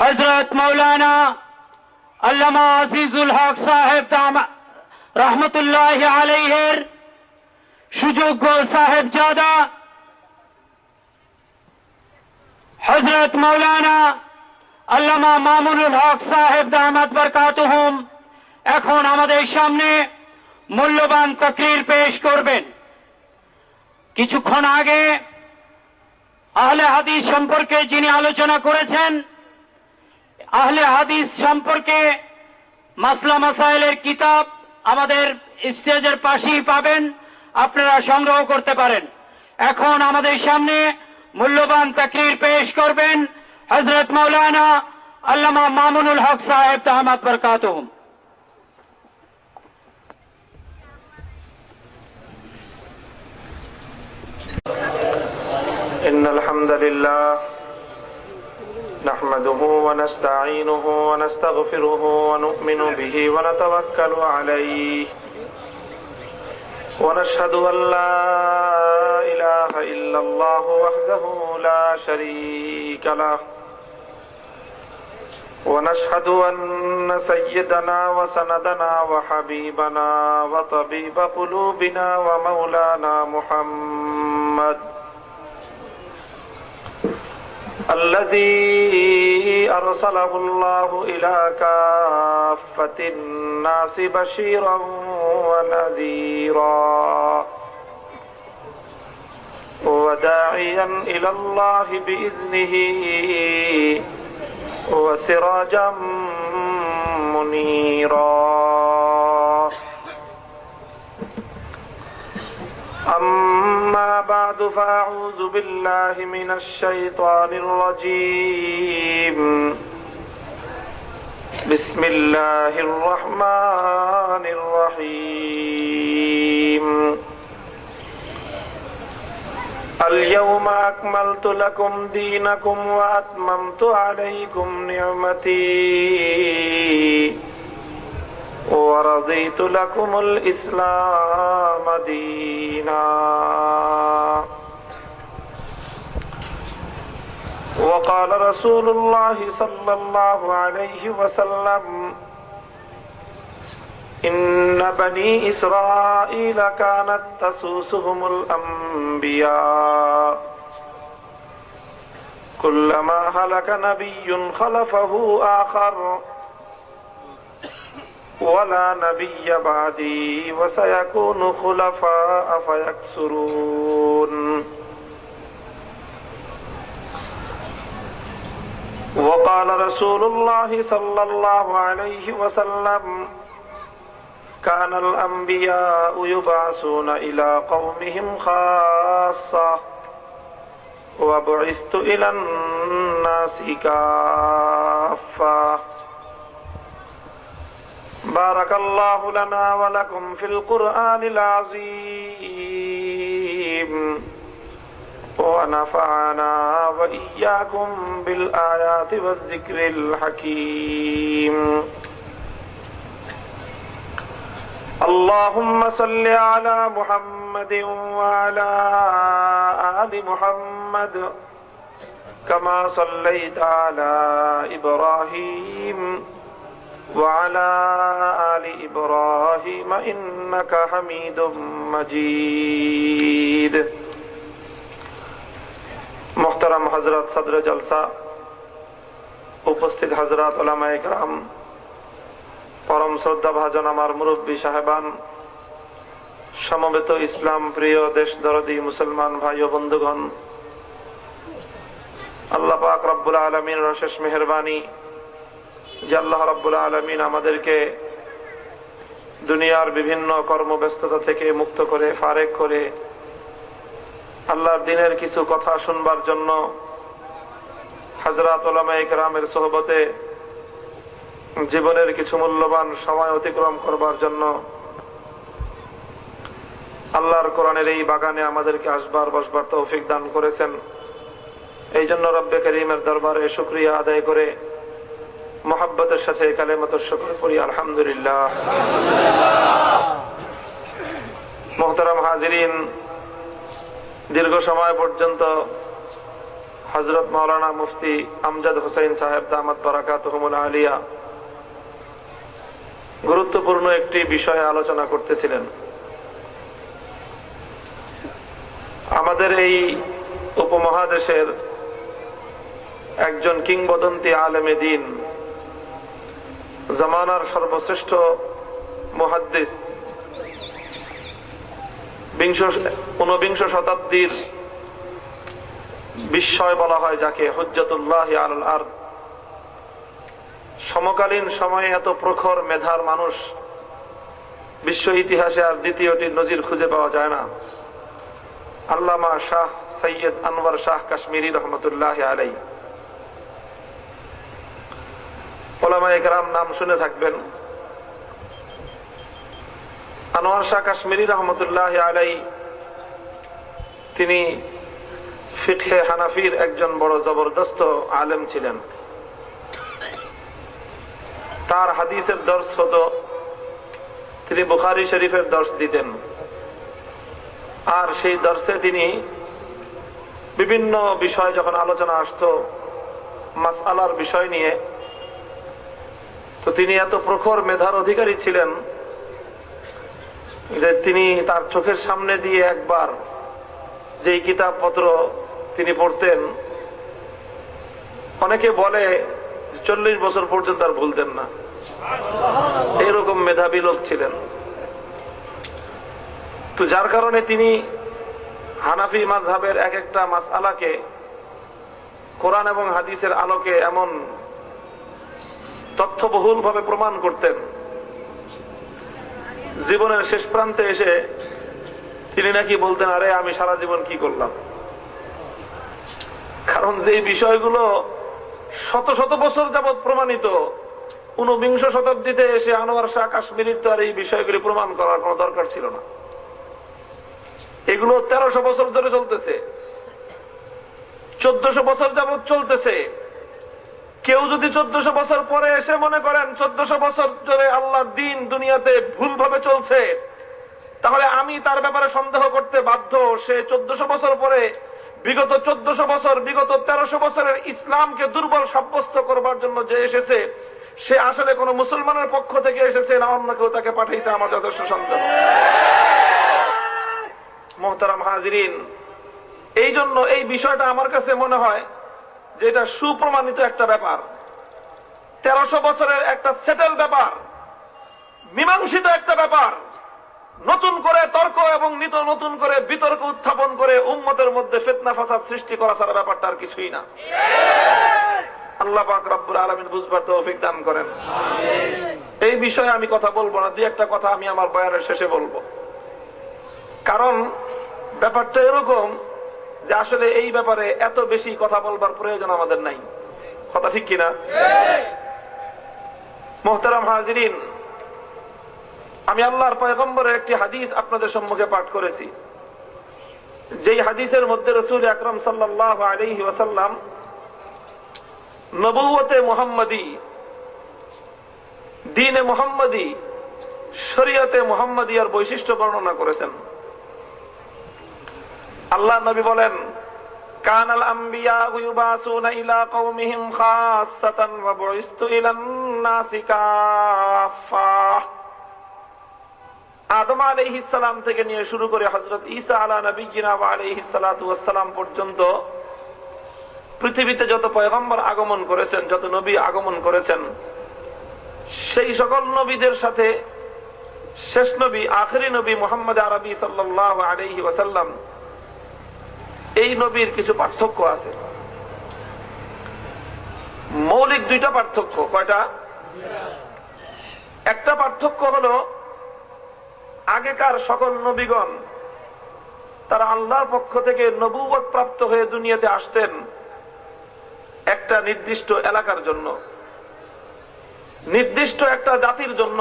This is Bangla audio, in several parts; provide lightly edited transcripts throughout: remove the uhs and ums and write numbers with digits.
हजरत मौलाना अल्लामा আজিজুল হক সাহেব রহমতুল্লাহি আলাইহির সুযোগ্য সাহেবজাদা হজরত মৌলানা আল্লামা মামুনুল হক সাহেব দামাত বরকাতুহুম এখন আমাদের সামনে মূল্যবান তাকরীর পেশ করবেন। কিছুক্ষণ আগে আহলে হাদিস সম্পর্কে যিনি আলোচনা করেছেন, আহলে হাদিস সম্পর্কে মাসলা মাসাইলের কিতাব আমাদের স্টেজের পাশেই পাবেন, আপনারা সংগ্রহ করতে পারেন। এখন আমাদের সামনে মূল্যবান তাকরীর পেশ করবেন হযরত মাওলানা আল্লামা মামুনুল হক সাহেব দামাত বরকাতুহুম। إن الحمد لله نحمده ونستعينه ونستغفره ونؤمن به ونتوكل عليه ونشهد أن لا إله إلا الله وحده لا شريك له ونشهد أن سيدنا وسندنا وحبيبنا وطبيب قلوبنا ومولانا محمد الذي أرسله الله إلى كافة الناس بشيرا ونذيرا وداعيا إلى الله بإذنه وسراجا منيرا. أما بعد فأعوذ بالله من الشيطان الرجيم. بسم الله الرحمن الرحيم. اليوم أكملت لكم دينكم وأتممت عليكم نعمتي ورضيت لكم الإسلام دينا. وقال رسول الله صلى الله عليه وسلم إن بني إسرائيل كانت تسوسهم الأنبياء كلما هلك نبي خلفه آخر ولا نبي بعدي وسيكون خلفاء فيكثرون. وقال رسول الله صلى الله عليه وسلم كان الأنبياء يبعثون إلى قومهم خاصة وبعثت إلى الناس كافة. بارك الله لنا ولكم في القرآن العظيم ونفعنا وإياكم بالآيات والذكر الحكيم. اللهم صل على محمد وعلى آل محمد كما صليت على إبراهيم وعلى آل إبراهيم إنك حميد مجيد. محترم حضرات صدر জলসা, উপস্থিত হযরত উলামায়ে কেরাম, পরম শ্রদ্ধা ভাজন আমার মুরব্বী সাহেবান, সমবেত ইসলাম প্রিয় দেশ দরদি মুসলমান ভাই ও বন্ধুগণ, আল্লাহ পাক রব্বুল আলামিনের অশেষ মেহেরবানি যে আল্লাহ রব্বুল আলামিন আমাদেরকে দুনিয়ার বিভিন্ন কর্মব্যস্ততা থেকে মুক্ত করে, ফারেক করে আল্লাহর দ্বীনের কিছু কথা শুনবার জন্য হযরত উলামায়ে কেরামের সোহবতে জীবনের কিছু মূল্যবান সময় অতিক্রম করবার জন্য আল্লাহর কোরআনের এই বাগানে আমাদেরকে আসবার বসবার তৌফিক দান করেছেন। এই জন্য রব্বে করিমের দরবারে শুকরিয়া আদায় করে মুহাব্বতের সাথে কালেমাতুশ শুকর করি আলহামদুলিল্লাহ। মুহতারাম হাজিরিন, দীর্ঘ সময় পর্যন্ত হযরত মাওলানা মুফতি আমজাদ হোসেন সাহেব দামাত বারাকাতুহুমুল আলিয়া গুরুত্বপূর্ণ একটি বিষয়ে আলোচনা করতেছিলেন। আমাদের এই উপমহাদেশের একজন কিংবদন্তি আলেমে দ্বীন, জামানার সর্বশ্রেষ্ঠ মুহাদ্দিস, ঊনবিংশ শতাব্দীর বিস্ময় বলা হয় যাকে, হুজ্জাতুল্লাহি আলাল আরদ, সমকালীন সময়ে এত প্রখর মেধার মানুষ বিশ্ব ইতিহাসে আর দ্বিতীয়টির নজির খুঁজে পাওয়া যায় না। আল্লামা শাহ সৈয়দ আনওয়ার শাহ কাশ্মীরি রহমতুল্লাহ আলাই। ওলামায়ে কেরাম নাম শুনে থাকবেন। আনোয়ার শাহ কাশ্মীরি রহমতুল্লাহ আলাই তিনি ফিকহে হানাফির একজন বড় জবরদস্ত আলেম ছিলেন। তার হাদিসের দর্শ হতো, তিনি বুখারী শরীফের দর্শ দিতেন। আর সেই দর্শে তিনি বিভিন্ন বিষয় যখন আলোচনা আসতো মাসআলার বিষয় নিয়ে, তো তিনি এত প্রখর মেধার অধিকারী ছিলেন যে তিনি তার চোখের সামনে দিয়ে একবার যেই কিতাবপত্র তিনি পড়তেন, অনেকে বলে 40 বছর পর্যন্ত আর ভুলতেন না, এরকম মেধাবী লোক ছিলেন। তো যার কারণে তিনি হানাফি মাযহাবের এক একটা মাসআলাকে কোরআন এবং হাদিসের আলোকে এমন তথ্যবহুল ভাবে প্রমাণ করতেন, জীবনের শেষ প্রান্তে এসে তিনি নাকি বলতেন, আরে আমি সারা জীবন কি করলাম। কারণ যেই বিষয়গুলো শত শত বছর যাবৎ প্রমাণিত, ঊনবিংশ শতাব্দীতে এসে আনোয়ার শাহ কাশ্মীরির তো আর এই বিষয়গুলি প্রমাণ করার কোনো দরকার ছিল না। এগুলো 1300 বছর ধরে চলতেছে, 1400 বছর যাবৎ চলতেছে। কেউ যদি 1400 বছর পরে এসে মনে করেন 1400 বছর ধরে আল্লাহর দ্বীন দুনিয়াতে ভুলভাবে চলছে, তাহলে আমি তার ব্যাপারে সন্দেহ করতে বাধ্য। সে 1400 বছর পরে বিগত 1400 বছর, বিগত 1300 বছরের ইসলামকে দুর্বল সাব্যস্ত করবার জন্য যে এসেছে, সে আসলে কোন মুসলমানের পক্ষ থেকে এসেছে না অন্য কেউ তাকে পাঠাইছে, আমার যথেষ্ট সন্দেহ। মুহতারাম হাজিরিন, এই জন্য এই বিষয়টা আমার কাছে মনে হয় যে এটা সুপ্রমাণিত একটা ব্যাপার, 1300 বছরের একটা সেটেল ব্যাপার, মীমাংসিত একটা ব্যাপার। নতুন করে তর্ক এবং নতুন করে বিতর্ক উত্থাপন করে উম্মতের মধ্যে ফিতনা ফাসাদ সৃষ্টি করা ছাড়া ব্যাপারটা আর কিছুই না। আল্লাহ পাক রব্বুল আলামিন বুঝবার তৌফিক দান করেন। এই বিষয়ে আমি কথা বলবো না, দুই একটা কথা আমি আমার বয়ানের শেষে বলবো। কারণ ব্যাপারটা এরকম যে আসলে এই ব্যাপারে এত বেশি কথা বলবার প্রয়োজন আমাদের নাই। কথা ঠিক কিনা? মুহতারাম হাজিরিন, আমি আল্লাহর পয়গম্বরের একটি হাদিস আপনাদের সম্মুখে পাঠ করেছি, যেই হাদিসের মধ্যে রাসূল আকরাম সাল্লাল্লাহু আলাইহি ওয়াসাল্লাম নবুয়তে মুহাম্মদী, দ্বীনে মুহাম্মদী, শরীয়তে মুহাম্মদিয়ার বৈশিষ্ট্য বর্ণনা করেছেন। আল্লাহ নবী বলেন, কানাল আম্বিয়া ইউবাসুনা ইলা কওমিহিম খাসসাতান ওয়া বুইসতু ইলান নাসি কাফা। আদম আলাইহিস সালাম থেকে নিয়ে শুরু করে হযরত ঈসা আলা নবিয়িনা ওয়া আলাইহিস সালাতু ওয়াস সালাম পর্যন্ত পৃথিবীতে যত পয়গম্বর আগমন করেছেন, যত নবী আগমন করেছেন, সেই সকল নবীদের সাথে শেষ নবী, আখেরি নবী মুহাম্মদ আরবি সাল্লাল্লাহু আলাইহি ওয়াসাল্লাম, এই নবীর কিছু পার্থক্য আছে। মৌলিক দুইটা পার্থক্য। কয়টা? একটা পার্থক্য হলো, আগেকার সকল নবীগণ তারা আল্লাহর পক্ষ থেকে নবুয়ত প্রাপ্ত হয়ে দুনিয়াতে আসতেন একটা নির্দিষ্ট এলাকার জন্য, নির্দিষ্ট একটা জাতির জন্য,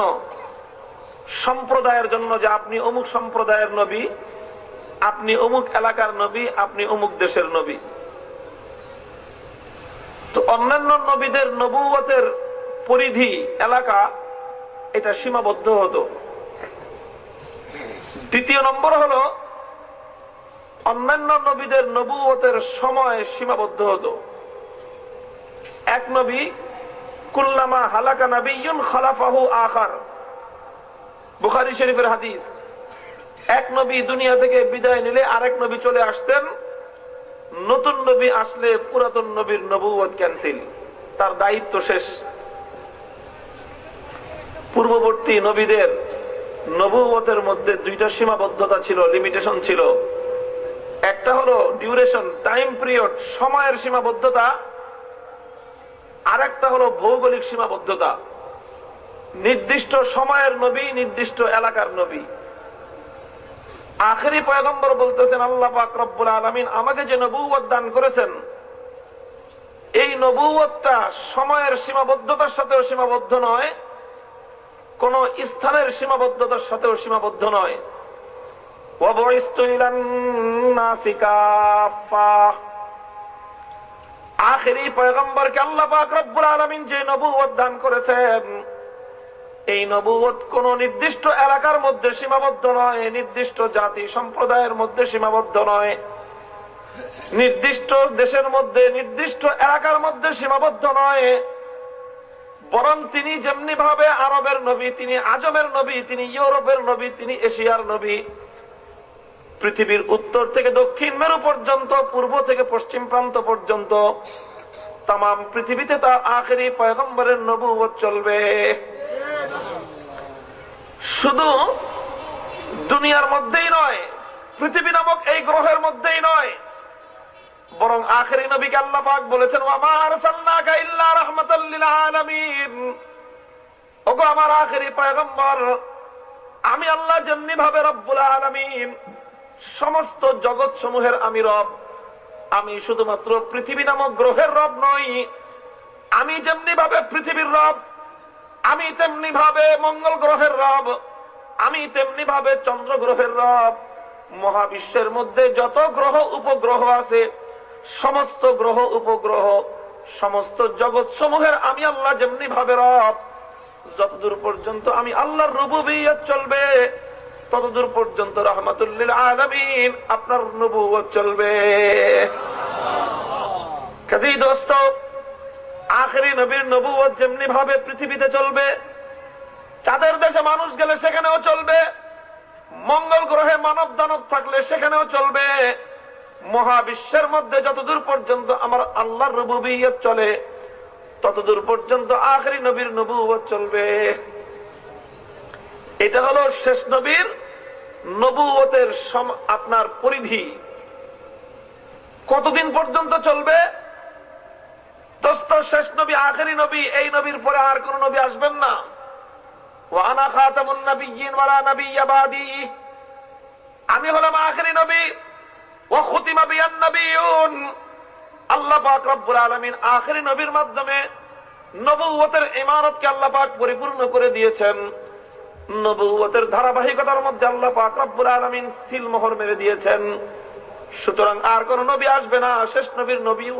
সম্প্রদায়ের জন্য, যে আপনি অমুক সম্প্রদায়ের নবী, আপনি অমুক এলাকার নবী, আপনি অমুক দেশের নবী। তো অন্যান্য নবীদের নবুয়তের পরিধি, এলাকা, এটা সীমাবদ্ধ হতো। দ্বিতীয় নম্বর হলো, অন্যান্য নবীদের নবুয়তের সময় সীমাবদ্ধ হতো। এক নবী কুল্লামা হালাকা নাবিয়্যুন খালাফাহু আখার, বুখারী শরীফের হাদিস। এক নবী দুনিয়া থেকে বিদায় নিলে আরেক নবী চলে আসতেন, নতুন নবী আসলে পুরাতন নবীর নবুয়ত ক্যান্সেল, তার দায়িত্ব শেষ। পূর্ববর্তী নবীদের নবুয়তের মধ্যে দুইটা সীমাবদ্ধতা ছিল, লিমিটেশন ছিল। একটা হলো ডিউরেশন, টাইম পিরিয়ড, সময়ের সীমাবদ্ধতা। আরেকটা হলো ভৌগোলিক সীমাবদ্ধতা। নির্দিষ্ট সময়ের নবী, নির্দিষ্ট এলাকার নবী। আখেরি পয়গম্বর বলতেছেন, আল্লাহ পাক রব্বুল আলামিন আমাকে যে নবুয়ত দান করেছেন, এই নবুয়তটা সময়ের সীমাবদ্ধতার সাথেও সীমাবদ্ধ নয়, কোন স্থানের সীমাবদ্ধতার সাথেও সীমাবদ্ধ নয়। ওয়াবুইসতু ইলান নাসি কাফা, আখেরি পয়গম্বরকে আল্লাহ পাক রব্বুল আলামিন যে নবুয়ত দান করেছেন, এই নবুয়ত কোন নির্দিষ্ট এলাকার মধ্যে সীমাবদ্ধ নয়, নির্দিষ্ট জাতি সম্প্রদায়ের মধ্যে সীমাবদ্ধ নয়, নির্দিষ্ট দেশের মধ্যে, নির্দিষ্ট এলাকার মধ্যে সীমাবদ্ধ নয়, বরং তিনি যেমনি ভাবে আরবের নবী, তিনি আজমের নবী, তিনি ইউরোপের নবী, তিনি এশিয়ার নবী, পৃথিবীর উত্তর থেকে দক্ষিণ মেরু পর্যন্ত, পূর্ব থেকে পশ্চিম প্রান্ত পর্যন্ত তাম পৃথিবীতে তার আখেরি পয়গম্বরের নবুয়ত চলবে। শুধু দুনিয়ার মধ্যেই নয়, পৃথিবী নামক এই গ্রহের মধ্যেই নয়, বরং আখেরি নবীকে আল্লাহ পাক বলেছেন, ওয়া মা আরসালনাকা ইল্লা রাহমাতাল লিল আলামিন। ওগো আমার আখেরি পয়গম্বর, আমি আল্লাহ যেমনি ভাবে রব্বুল আলামিন, সমস্ত জগৎ সমূহের আমি রব, আমি শুধুমাত্র পৃথিবী নামক গ্রহের রব নই। আমি যেমনি ভাবে পৃথিবীর রব, আমি তেমনি ভাবে মঙ্গল গ্রহের রব, আমি তেমনি ভাবে চন্দ্র গ্রহের রব। মহাবিশ্বের মধ্যে যত গ্রহ উপগ্রহ আছে, সমস্ত গ্রহ উপগ্রহ, সমস্ত জগৎ সমূহের আমি আল্লাহ যেমনি ভাবে রব, যতদূর পর্যন্ত আমি আল্লাহর রুবুবিয়ত চলবে, ততদূর পর্যন্ত রাহমাতুল লিল আলামিন আপনার নবুয়ত চলবে। কাজেই দোস্ত, আখেরি নবীর নবুয়ত যেমনি ভাবে পৃথিবীতে চলবে, চাঁদের দেশে মানুষ গেলে সেখানেও চলবে, মঙ্গল গ্রহে মানব দানব থাকলে সেখানেও চলবে। মহাবিশ্বের মধ্যে যতদূর পর্যন্ত আমার আল্লাহর রুবুবিয়ত চলে, ততদূর পর্যন্ত আখেরি নবীর নবুয়ত চলবে। এটা হলো শেষ নবীর নবুয়তের আপনার পরিধি। কতদিন পর্যন্ত চলবে? দোস্ত, শেষ নবী, আখেরি নবী, এই নবীর পরে আর কোন নবী আসবেন না। ওয়া আনা খাতামুন নাবিয়্যিন ওয়া লা নাবিয়্যা বাদি, আমি হলাম আখেরি নবী। ওয়া খুতিমা বিয়ান নাবিয়্যুন, আল্লাহ পাক রব্বুল আলামিন আখেরি নবীর মাধ্যমে নবুয়তের ইমারতকে আল্লাহ পাক পরিপূর্ণ করে দিয়েছেন। নবুয়তের ধারাবাহিকতার মধ্যে আল্লাহ পাক রব্বুল আলামিন সিলমোহর মেরে দিয়েছেন। সুতরাং আর কোন নবী আসবে না, শেষ নবীর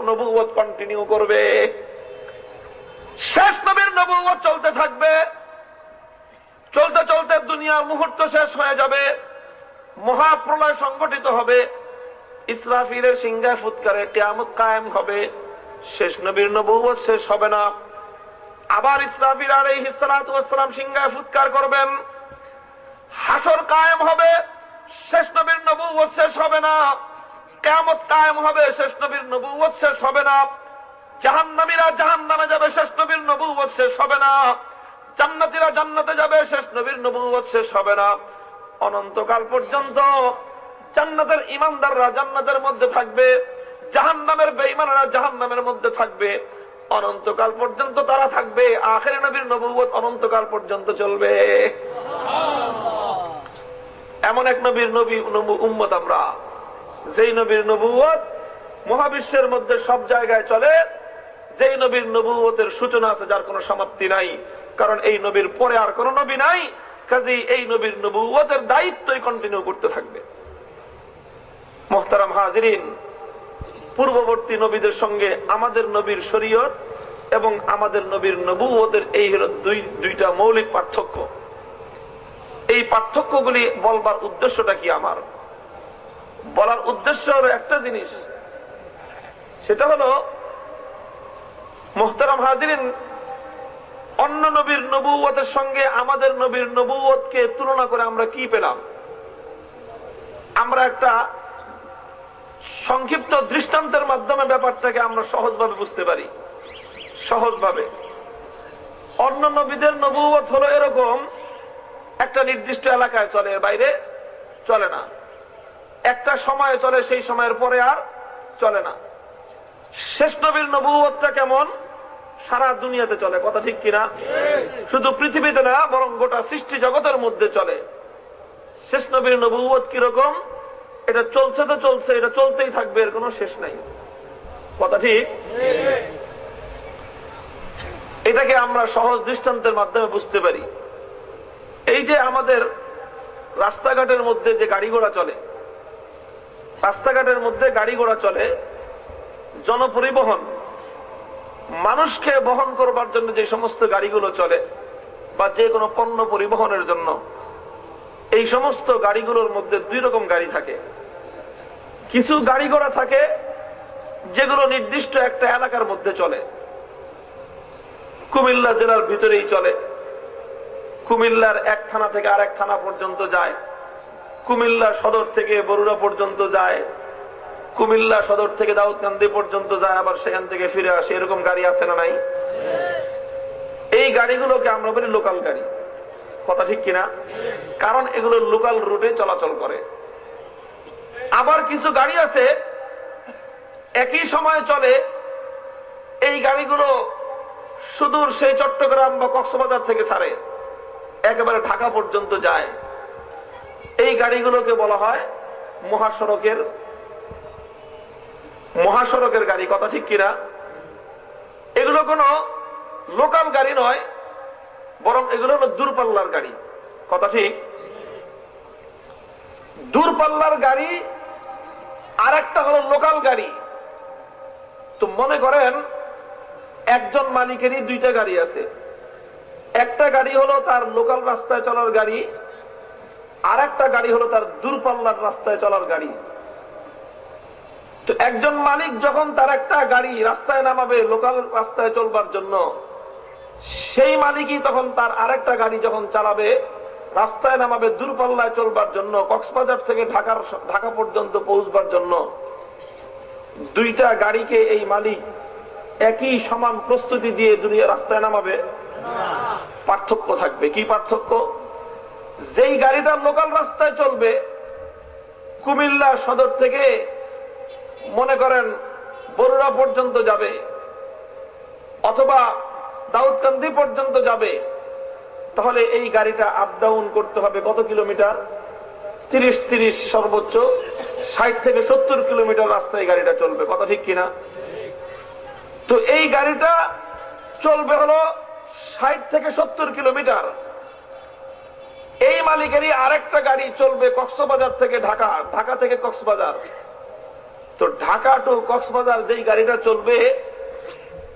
নবুয়ত কন্টিনিউ করবে। শেষ নবীর নবুয়ত চলতে থাকবে। চলতে চলতে দুনিয়ার মুহূর্ত শেষ হয়ে যাবে, মহাপ্রলয় সংগঠিত হবে, ইসরাফিলের সিংহায় ফুৎকারে কিয়ামত কায়েম হবে। শেষ নবীর নবুয়ত শেষ হবে না। আবার ইসরাফিল আলাইহিস সালাতু ওয়াস সালাম সিংহায় ফুৎকার করবেন, হাসর কায়েম হবে, শেষ নবীর নবুয়ত শেষ হবে না। কিয়ামত কায়েম হবে, শেষ নবীর নবুয়ত শেষ হবে না। জাহান্নামীরা জাহান্নামে যাবে, শেষ নবীর নবুয়ত শেষ হবে না। জান্নাতীরা জান্নাতে যাবে, শেষ নবীর নবুয়ত শেষ হবে না। অনন্তকাল পর্যন্ত জান্নাতের ঈমানদাররা জান্নাতের মধ্যে থাকবে, জাহান্নামের বেঈমানরা জাহান্নামের মধ্যে থাকবে। অনন্তকাল পর্যন্ত তারা থাকবে। আখেরি নবীর নবুয়ত অনন্তকাল পর্যন্ত চলবে। এমন এক নবীর উম্মত আমরা, যেই নবীর নবুয়ত মহাবিশ্বের মধ্যে সব জায়গায় চলে, যেই নবীর নবুয়তের সূচনা আছে, যার কোনো সমাপ্তি নাই। কারণ এই নবীর পরে আর কোন নবী নাই, কাজেই এই নবীর নবুয়তের দায়িত্বই কন্টিনিউ করতে থাকবে। মুহতারাম হাজিরিন, পূর্ববর্তী নবীদের সঙ্গে আমাদের নবীর শরীয়ত এবং আমাদের নবীর নবুয়তের এই হলো দুইটা মৌলিক পার্থক্য। এই পার্থক্যগুলি বলবার উদ্দেশ্যটা কি আমার? বলার উদ্দেশ্য হলো একটা জিনিস, সেটা হলো মুহতারাম হাজিরিন, অন্য নবীর নবুয়তের সঙ্গে আমাদের নবীর নবুয়তকে তুলনা করে আমরা কি পেলাম? আমরা একটা সংক্ষিপ্ত দৃষ্টান্তের মাধ্যমে ব্যাপারটাকে আমরা সহজভাবে বুঝতে পারি। সহজভাবে, অন্য নবীদের নবুয়ত হলো এরকম, একটা নির্দিষ্ট এলাকায় চলে, এর বাইরে চলে না, একটা সময়ে চলে, সেই সময়ের পরে আর চলে না। শেষ নবীর নবুয়তটা কেমন? সারা দুনিয়াতে চলে, কথা ঠিক কিনা? শুধু পৃথিবীতে না, বরং গোটা সৃষ্টি জগতের মধ্যে চলে। শেষ নবীর নবুয়ত কিরকম? এটা চলছে তো চলছে, এটা চলতেই থাকবে, এর কোনো শেষ নাই, কথা ঠিক? এটাকে আমরা সহজ দৃষ্টান্তের মাধ্যমে বুঝতে পারি। এই যে আমাদের রাস্তাঘাটের মধ্যে যে গাড়ি ঘোড়া চলে, রাস্তাঘাটের মধ্যে গাড়ি ঘোড়া চলে, জনপরিবহন, মানুষকে বহন করবার জন্য যে সমস্ত গাড়িগুলো চলে, বা যে কোনো পণ্য পরিবহনের জন্য, এই সমস্ত গাড়িগুলোর মধ্যে দুই রকম গাড়ি থাকে। কিছু গাড়ি ঘোড়া থাকে যেগুলো নির্দিষ্ট একটা এলাকার মধ্যে চলে, কুমিল্লা জেলার ভিতরেই চলে, কুমিল্লার এক থানা থেকে আরেক থানা পর্যন্ত যায়, কুমিল্লা সদর থেকে বরুড়া পর্যন্ত যায়, কুমিল্লা সদর থেকে দাউদকান্দি পর্যন্ত যায়, আবার সেখান থেকে ফিরে আসে। এরকম গাড়ি আছে না নাই? এই গাড়িগুলোকে আমরা বলি লোকাল গাড়ি, কথা ঠিক কিনা? কারণ এগুলো লোকাল রুটে চলাচল করে। আবার কিছু গাড়ি আছে একই সময় চলে, এই গাড়িগুলো সুদূর সেই চট্টগ্রাম বা কক্সবাজার থেকে ছাড়ে, একেবারে ঢাকা পর্যন্ত যায়। এই গাড়িগুলোকে বলা হয় মহাসড়কের গাড়ি, কথা ঠিক কিনা? এগুলো কোনো লোকাল গাড়ি নয়, বরং এগুলো হলো দূরপাল্লার গাড়ি, কথা ঠিক? দূরপাল্লার গাড়ি আর একটা হলো লোকাল গাড়ি। তো মনে করেন একজন মালিকেরই দুইটা গাড়ি আছে, একটা গাড়ি হলো তার লোকাল রাস্তায় চলার গাড়ি, আর একটা গাড়ি হলো তার দূরপাল্লার রাস্তায় চলার গাড়ি। তো একজন মালিক যখন তার একটা গাড়ি রাস্তায় নামাবে লোকাল রাস্তায় চলবার জন্য, সেই মালিকই তখন তার আরেকটা গাড়ি যখন চালাবে রাস্তায় নামাবে দূরপাল্লায় চলবার জন্য, কক্সবাজার থেকে ঢাকা পর্যন্ত পৌঁছবার জন্য, দুইটা গাড়িকে এই মালিক একই সমান প্রস্তুতি দিয়ে দুনিয়া রাস্তায় নামাবে? পার্থক্য থাকবে। কি পার্থক্য? যেই গাড়িটা লোকাল রাস্তায় চলবে, কুমিল্লা সদর থেকে মনে করেন বরুড়া পর্যন্ত যাবে, অথবা দাউদকান্দি পর্যন্ত যাবে, তাহলে এই গাড়িটা আপ ডাউন করতে হবে কত কিলোমিটার? 30 সর্বোচ্চ 60 থেকে 70 কিলোমিটার রাস্তায় গাড়িটা চলবে, কথা ঠিক কিনা? তো এই গাড়িটা চলবে হলো 60 থেকে 70 কিলোমিটার। এই মালিকেরই আরেকটা গাড়ি চলবে কক্সবাজার থেকে ঢাকা, ঢাকা থেকে কক্সবাজার। তো ঢাকা টু কক্সবাজার যেই গাড়িটা চলবে,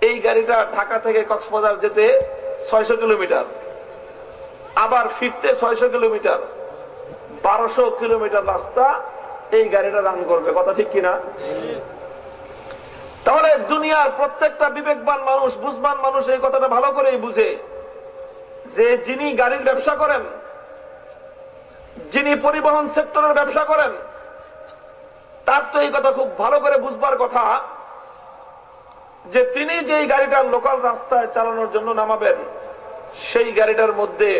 এই গাড়িটা ঢাকা থেকে কক্সবাজার যেতে 600 কিলোমিটার, আবার ফিরতে 600 কিলোমিটার, 1200 কিলোমিটার রাস্তা এই গাড়িটা রান করবে, কথা ঠিক কিনা? তাহলে দুনিয়ার প্রত্যেকটা বিবেকবান মানুষ, বুঝবান মানুষ এই কথাটা ভালো করেই বুঝে যে যিনি গাড়ির ব্যবসা করেন, যিনি পরিবহন সেক্টরের ব্যবসা করেন, তার তো এই কথা খুব ভালো করে বুঝবার কথা যে তিনি যেই গাড়িটা লোকাল রাস্তায় চালানোর জন্য নামাবেন, সেই গাড়িটার মধ্যে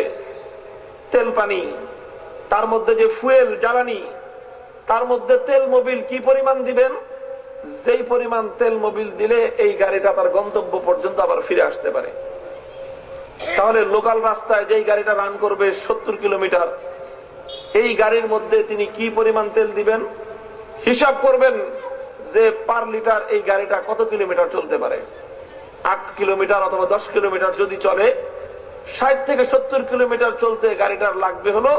তেল পানি, তার মধ্যে যে ফুয়েল জ্বালানি, তার মধ্যে তেল মোবিল কি পরিমাণ দিবেন, যেই পরিমাণ তেল মোবিল দিলে এই গাড়িটা তার গন্তব্য পর্যন্ত আবার ফিরে আসতে পারে। তাহলে লোকাল রাস্তায় যেই গাড়িটা রান করবে 70 কিলোমিটার, এই গাড়ির মধ্যে তিনি কি পরিমাণ তেল দিবেন, হিসাব করবেন যে পার লিটার এই গাড়িটা কত কিলোমিটার চলতে পারে। 8 কিলোমিটার অথবা 10 কিলোমিটার যদি চলে, 60 থেকে 70 কিলোমিটার চলতে গাড়িটার লাগবে হলো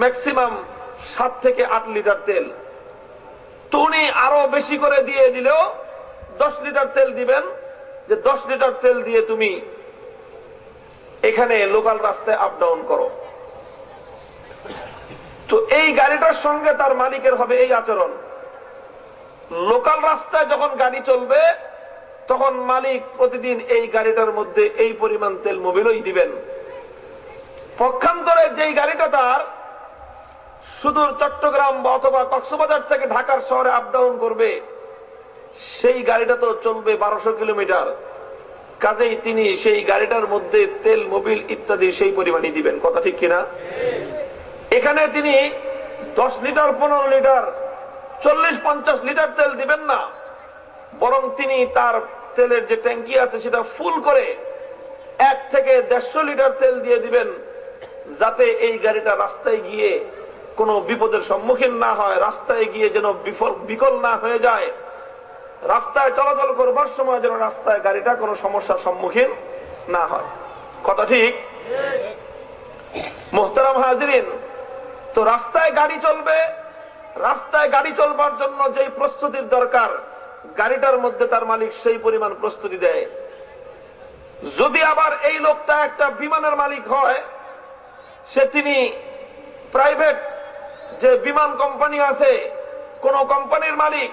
ম্যাক্সিমাম 7 থেকে 8 লিটার তেল। তো উনি আরো বেশি করে দিয়ে দিলেও 10 লিটার তেল দিবেন, যে 10 লিটার তেল দিয়ে তুমি এখানে লোকাল রাস্তায় আপ ডাউন করো। তো এই গাড়িটার সঙ্গে তার মালিকের হবে এই আচরণ। লোকাল রাস্তায় যখন গাড়ি চলবে তখন মালিক প্রতিদিন এই গাড়িটার মধ্যে এই পরিমাণ তেল মোবিলই দিবেন। পক্ষান্তরে যেই গাড়িটা তার সুদূর চট্টগ্রাম অথবা কক্সবাজার থেকে ঢাকার শহরে আপ ডাউন করবে, সেই গাড়িটা তো চলবে 1200 কিলোমিটার, কাজেই তিনি সেই গাড়িটার মধ্যে তেল মোবিল ইত্যাদি সেই পরিমাণই দিবেন। কথা ঠিক কিনা? এখানে তিনি 10 লিটার 15 লিটার 40-50 লিটার তেল দিবেন না, বরং তিনি তার তেলের যে ট্যাঙ্কি আছে সেটা ফুল করে 1 থেকে 150 লিটার তেল দিয়ে দিবেন, যাতে এই গাড়িটা রাস্তায় গিয়ে কোনো বিপদের সম্মুখীন না হয়, রাস্তায় গিয়ে যেন বিকল না হয়ে যায়, রাস্তায় চলাচল করবার সময় যেন রাস্তায় গাড়িটা কোনো সমস্যার সম্মুখীন না হয়। কথা ঠিক? মুহতারাম হাজিরিন, তো রাস্তায় গাড়ি চলবে, রাস্তায় গাড়ি চলবার জন্য যেই প্রস্তুতির দরকার গাড়িটার মধ্যে তার মালিক সেই পরিমাণ প্রস্তুতি দেয়। যদি আবার এই লোকটা একটা বিমানের মালিক হয়, তিনি প্রাইভেট যে বিমান কোম্পানি আছে, কোন কোম্পানির মালিক,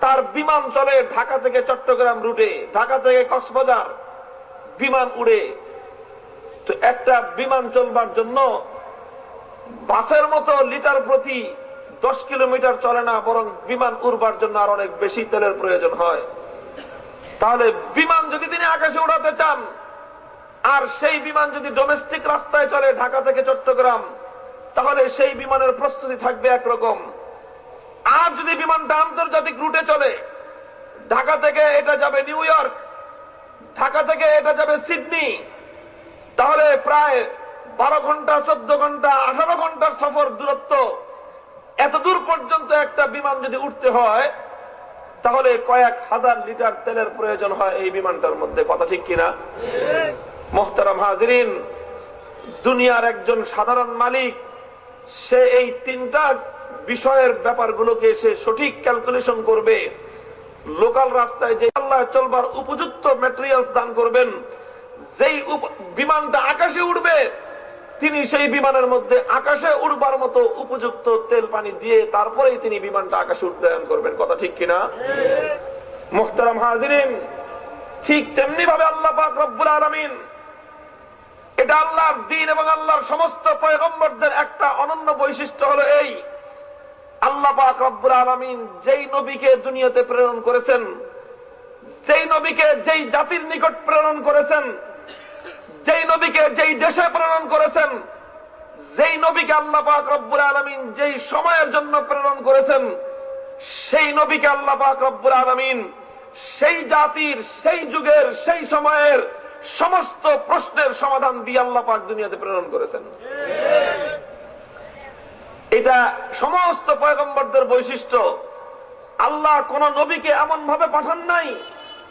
তার বিমান চলে ঢাকা থেকে চট্টগ্রাম রুটে, ঢাকা থেকে কক্সবাজার বিমান উড়ে। তো একটা বিমান চলবার জন্য বাসের মতো লিটার প্রতি 10 কিলোমিটার চলে না, বরং বিমান উড়বার জন্য আর অনেক বেশি তেলের প্রয়োজন হয়। তাহলে বিমান যদি তিনি আকাশে উড়াতে চান, আর সেই বিমান যদি ডোমেস্টিক রাস্তায় চলে ঢাকা থেকে চট্টগ্রাম, তাহলে সেই বিমানের প্রস্তুতি থাকবে একরকম। আর যদি বিমানটা আন্তর্জাতিক রুটে চলে, ঢাকা থেকে এটা যাবে নিউ ইয়র্ক, ঢাকা থেকে এটা যাবে সিডনি, তাহলে প্রায় 12 ঘন্টা 14 ঘন্টা 18 ঘন্টার সফর দূরত্ব। এত দূর পর্যন্ত একটা বিমান যদি উঠতে হয়, তাহলে কয়েক হাজার লিটার তেলের প্রয়োজন হয় এই বিমানটার মধ্যে। কথা ঠিক কিনা? মুহতারাম হাজিরিন, দুনিয়ার একজন সাধারণ মালিক সে এই 3টা বিষয়ের ব্যাপারগুলোকে সে সঠিক ক্যালকুলেশন করবে। লোকাল রাস্তায় যে আল্লাহ চলবার উপযুক্ত ম্যাটেরিয়ালস দান করবেন, যেই বিমানটা আকাশে উঠবে তিনি সেই বিমানের মধ্যে আকাশে উড়বার মতো উপযুক্ত তেল পানি দিয়ে তারপরেই তিনি বিমানটা আকাশে উড্ডয়ন করবেন। কথা ঠিক কিনা? মুহতারাম হাজিরিন, ঠিক তেমনি ভাবে আল্লাহ পাক রব্বুল আলামিন, এটা আল্লাহর দ্বীন এবং আল্লাহর সমস্ত পয়গম্বরদের একটা অনন্য বৈশিষ্ট্য হলো এই, আল্লাহ পাক রব্বুল আলামিন যেই নবীকে দুনিয়াতে প্রেরণ করেছেন, যেই নবীকে যেই জাতির নিকট প্রেরণ করেছেন, যেই নবীকে যেই দেশে প্রেরণ করেছেন, যেই নবীকে আল্লাহ পাক রব্বুল আলামিন যেই সময়ের জন্য প্রেরণ করেছেন, সেই নবীকে আল্লাহ পাক রব্বুল আলামিন সেই জাতির, সেই যুগের, সেই সময়ের সমস্ত প্রশ্নের সমাধান দিয়ে আল্লাহ পাক দুনিয়াতে প্রেরণ করেছেন। এটা সমস্ত পয়গম্বরদের বৈশিষ্ট্য। আল্লাহ কোন নবীকে এমন ভাবে পাঠান নাই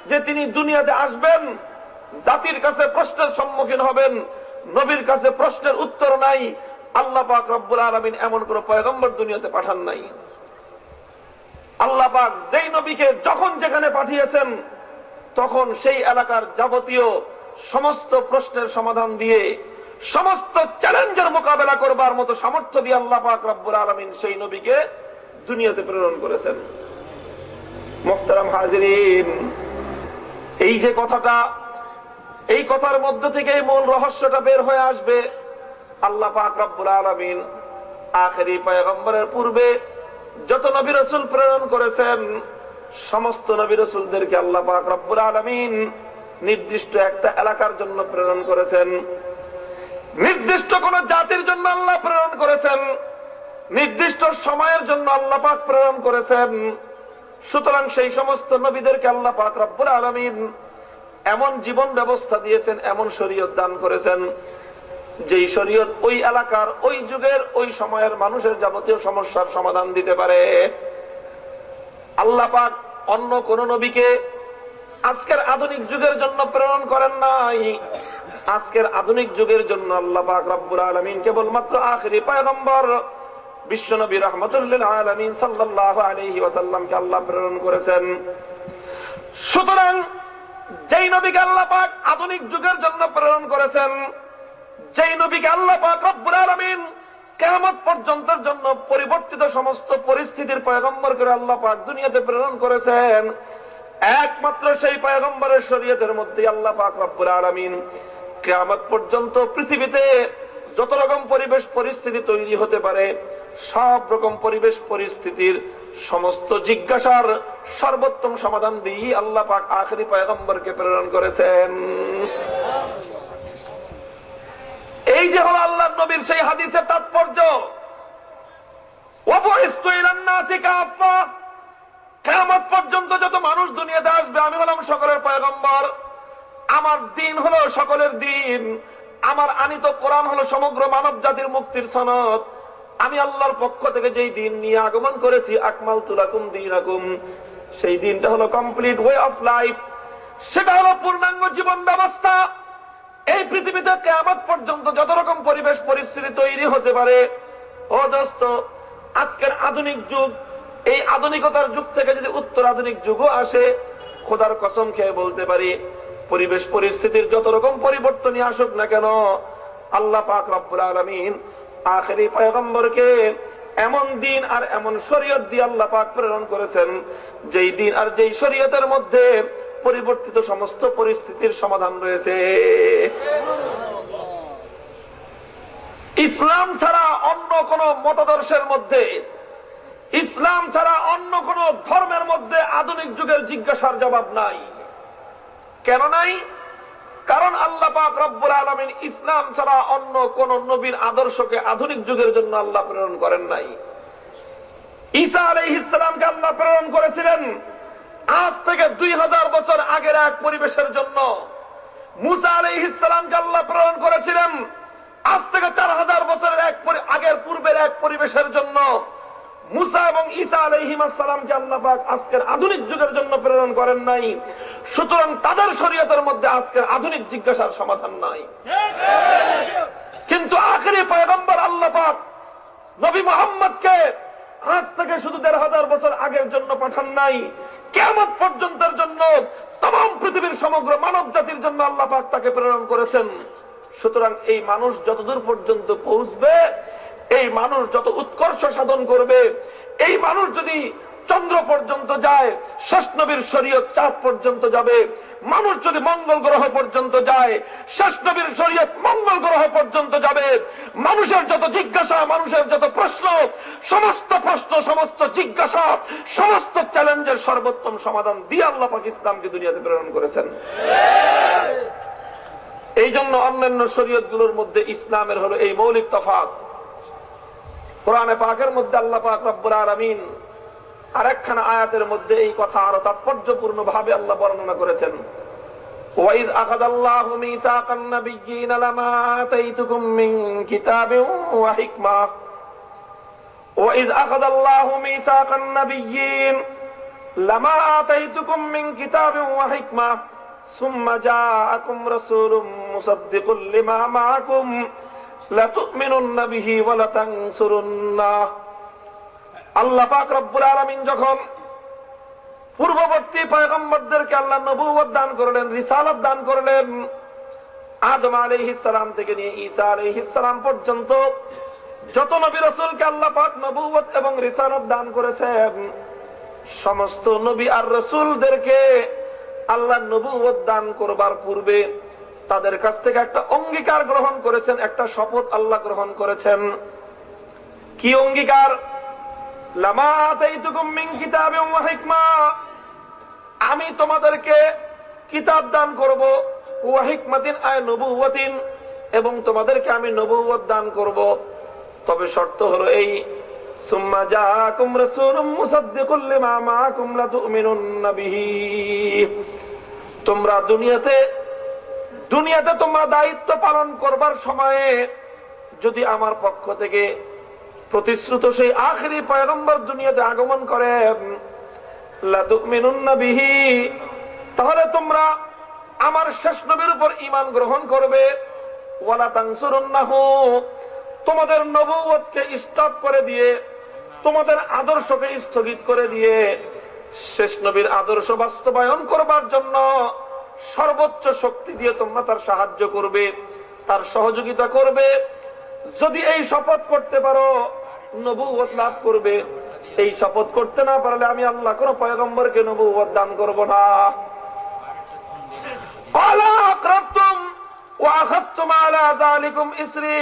যে তিনি দুনিয়াতে আসবেন, জাতির কাছে প্রশ্নের সম্মুখীন হবেন, নবীর কাছে প্রশ্নের উত্তর নাই। আল্লাহ পাক রব্বুল আলামিন এমন কোন পয়গম্বর দুনিয়াতে পাঠান নাই। আল্লাহ পাক যেই নবীকে যখন যেখানে পাঠিয়েছেন, তখন সেই এলাকার যাবতীয় সমস্ত প্রশ্নের সমাধান দিয়ে, সমস্ত চ্যালেঞ্জের মোকাবেলা করবার মতো সামর্থ্য দিয়ে আল্লাহ পাক রব্বুল আলামিন সেই নবীকে দুনিয়াতে প্রেরণ করেছেন। মুহতারাম হাজিরিন, এই যে কথাটা, এই কথার মধ্য থেকে মূল রহস্যটা বের হয়ে আসবে। আল্লাহ পাক রব্বুল আলামিন আখেরি পয়গম্বরের পূর্বে যত নবী রাসূল প্রেরণ করেছেন, সমস্ত নবী রাসূলদেরকে আল্লাহ পাক রব্বুল আলামিন নির্দিষ্ট একটা এলাকার জন্য প্রেরণ করেছেন, নির্দিষ্ট কোন জাতির জন্য আল্লাহ প্রেরণ করেছেন, নির্দিষ্ট সময়ের জন্য আল্লাহ পাক প্রেরণ করেছেন। সুতরাং সেই সমস্ত নবীদেরকে আল্লাহ পাক রব্বুল আলামিন এমন জীবন ব্যবস্থা দিয়েছেন, এমন শরীয়ত দান করেছেন, যেই শরীয়ত ওই এলাকার, ওই যুগের, ওই সময়ের মানুষের যাবতীয় সমস্যার সমাধান দিতে পারে। আল্লাহ পাক অন্য কোন নবীকে আজকের আধুনিক যুগের জন্য প্রেরণ করেন নাই। আজকের আধুনিক যুগের জন্য আল্লাহ পাক রব্বুল আলামিন কেবলমাত্র আখেরি পয়গম্বর বিশ্বনবী রাহমাতুল লিল আলামিন সাল্লাল্লাহু আলাইহি ওয়াসাল্লামকে আল্লাহ প্রেরণ করেছেন। সুতরাং যেই নবীকে আল্লাহ পাক আধুনিক যুগের জন্য প্রেরণ করেছেন, যেই নবীকে আল্লাহ পাক রব্বুল আলামিন কিয়ামত পর্যন্তের জন্য পরিবর্তিত সমস্ত পরিস্থিতির পয়গম্বর করে আল্লাহ পাক দুনিয়াতে প্রেরণ করেছেন। একমাত্র সেই পয়গম্বরের শরীয়তের মধ্যে আল্লাহ পাক রব্বুল আলামিন কিয়ামত পর্যন্ত পৃথিবীতে যত রকম পরিবেশ পরিস্থিতি তৈরি হতে পারে সব রকম পরিবেশ পরিস্থিতির সমস্ত জিজ্ঞাসার সর্বোত্তম সমাধান দিয়ে আল্লাহ পাক আখেরি পয়গম্বরকে প্রেরণ করেছেন। এই যে হলো আল্লাহর নবীর সেই হাদিসের তাৎপর্য। কিয়ামত পর্যন্ত যত মানুষ দুনিয়াতে আসবে আমি হলাম সকলের পয়গম্বর, আমার দিন হলো সকলের দিন, আমার আনিত কোরআন হলো সমগ্র মানব জাতির মুক্তির সনদ। আমি আল্লাহর পক্ষ থেকে যেই দিন নিয়ে আগমন করেছি আকমালতু লাকুম দীনাকুম, সেই দিনটা হলো কমপ্লিট ওয়ে অফ লাইফ, সেটা হলো পূর্ণাঙ্গ জীবন ব্যবস্থা। এই পৃথিবীতে কিয়ামত পর্যন্ত যত রকম পরিবেশ পরিস্থিতি তৈরি হতে পারে, ও দোস্ত, আজকের আধুনিক যুগ, এই আধুনিকতার যুগ থেকে যদি উত্তর আধুনিক যুগও আসে, খোদার কসম খেয়ে বলতে পারি পরিবেশ পরিস্থিতির যত রকম পরিবর্তনই আসুক না কেন, আল্লাহ পাক রব্বুল আলামিন আখেরি পয়গম্বরকে এমন দিন আর এমন শরীয়ত দিয়ে আল্লাহ পাক প্রেরণ করেছেন, যেই দিন আর যেই শরীয়তের মধ্যে পরিবর্তিত সমস্ত পরিস্থিতির সমাধান রয়েছে। ইসলাম ছাড়া অন্য কোন মতাদর্শের মধ্যে, ইসলাম ছাড়া অন্য কোন ধর্মের মধ্যে আধুনিক যুগের জিজ্ঞাসার জবাব নাই। কেন নাই? কারণ আল্লাহ পাক রব্বুল আলামিন ইসলাম ছাড়া অন্য কোন নবীর আদর্শকে আধুনিক যুগের জন্য আল্লাহ প্রেরণ করেন নাই। ঈসা আলাইহিস সালামকে আল্লাহ প্রেরণ করেছিলেন আজ থেকে 2000 বছর আগের এক পরিবেশের জন্য। মুসা আলাইহিস সালামকে আল্লাহ প্রেরণ করেছিলেন আজ থেকে 4000 বছরের আগের পূর্বের এক পরিবেশের জন্য। মুসা এবং ঈসা আলাইহিস সালামকে আল্লাহ পাক আজকের আধুনিক যুগের জন্য প্রেরণ করেন নাই। সুতরাং তাদের শরীয়তের মধ্যে আজকের আধুনিক জিজ্ঞাসার সমাধান নাই। কিন্তু আখেরি পয়গম্বর আল্লাহ পাক নবী মুহাম্মদকে আজ থেকে শুধু 1500 বছর আগের জন্য পাঠান নাই, কিয়ামত পর্যন্তের জন্য तमाम পৃথিবীর সমগ্র মানব জাতির জন্য আল্লাহ পাক তাকে প্রেরণ করেছেন। সুতরাং এই মানুষ যতদূর পর্যন্ত পৌঁছবে, এই মানুষ যত উৎকর্ষ সাধন করবে, এই মানুষ যদি চন্দ্র পর্যন্ত যায়, শেষ নবীর শরীয়ত চাঁদ পর্যন্ত যাবে। মানুষ যদি মঙ্গল গ্রহ পর্যন্ত যায়, শেষ নবীর শরীয়ত মঙ্গল গ্রহ পর্যন্ত যাবে। মানুষের যত জিজ্ঞাসা, মানুষের যত প্রশ্ন, সমস্ত প্রশ্ন, সমস্ত জিজ্ঞাসা, সমস্ত চ্যালেঞ্জের সর্বোত্তম সমাধান দিয়ে আল্লাহ পাক ইসলামকে দুনিয়াতে প্রেরণ করেছেন। এই জন্য অন্যান্য শরীয়তগুলোর মধ্যে ইসলামের হলো এই মৌলিক তফাৎ। কোরআনে পাকের মধ্যে আল্লাহ পাক রব্বুল আলামিন আরেকখানা আয়াতের মধ্যে এই কথা আরো তাৎপর্যপূর্ণ ভাবে আল্লাহ বর্ণনা করেছেন। ওয়াইদ আখাযাল্লাহু মিসাকান নাবিয়্যিনা লামা আতাইতুকুম মিন কিতাবিন ওয়া হিকমা ওয়াইদ আখাযাল্লাহু মিসাকান নাবিয়্যিন লামা আতাইতুকুম মিন কিতাবিন ওয়া হিকমা সুম্মা জাআকুম রাসূলুম মুসাদ্দিকুল লিমা মাআকুম লাতু'মিনুন্না বিহি ওয়া লাতানসুরুন্নাহ। আল্লাহ পাক রব্বুল আলামিন যখন পূর্ববর্তী পয়গম্বরদেরকে আল্লাহ নবুয়ত দান করলেন, রিসালাত দান করলেন, আদম আলাইহিস সালাম থেকে নিয়ে ঈসা আলাইহিস সালাম পর্যন্ত যত নবী রাসূলকে আল্লাহ পাক নবুয়ত এবং রিসালাত দান করেছেন, সমস্ত নবী আর রাসূলদেরকে আল্লাহ নবুয়ত দান করবার পূর্বে তাদের কাছ থেকে একটা অঙ্গীকার গ্রহণ করেছেন, একটা শপথ আল্লাহ গ্রহণ করেছেন। কি অঙ্গীকার? লামা আতাইতুকুম মিন কিতাবিন ওয়া হিকমা, আমি তোমাদেরকে কিতাব দান করব, ওয়া হিকমাতিন আয় নবুওয়াতিন, এবং তোমাদেরকে আমি নবুওয়াত দান করব। তবে শর্ত হলো এই, সুম্মা জাআকুম রাসূলুম মুসাদ্দিকুল লিমা মাআকুম লাতু'মিনুন্না বিহি। তোমরা দুনিয়াতে তোমরা দায়িত্ব পালন করবার সময়ে যদি আমার পক্ষ থেকে প্রতিশ্রুত সেই আখেরি পয়গম্বর দুনিয়াতে আগমন করেন, লাতু'মিনুন্না বিহি, তাহলে তোমরা আমার শেষ নবীর উপর ঈমান গ্রহণ করবে, ওয়ালা তানসুরুন্নাহু, তোমাদের নবুয়তকে স্টপ করে দিয়ে, তোমাদের আদর্শকে স্থগিত করে দিয়ে শেষ নবীর আদর্শ বাস্তবায়ন করবার জন্য সর্বোচ্চ শক্তি দিয়ে তোমরা তার সাহায্য করবে, তার সহযোগিতা করবে। যদি এই শপথ করতে পারো নবুয়ত লাভ করবে, এই শপথ করতে না পারলে আমি আল্লাহ কোন পয়গম্বরকে নবুয়ত দান করব না। ক্বালা আকরারতুম ওয়া আখাযতুম আলা যালিকুম ইসরি।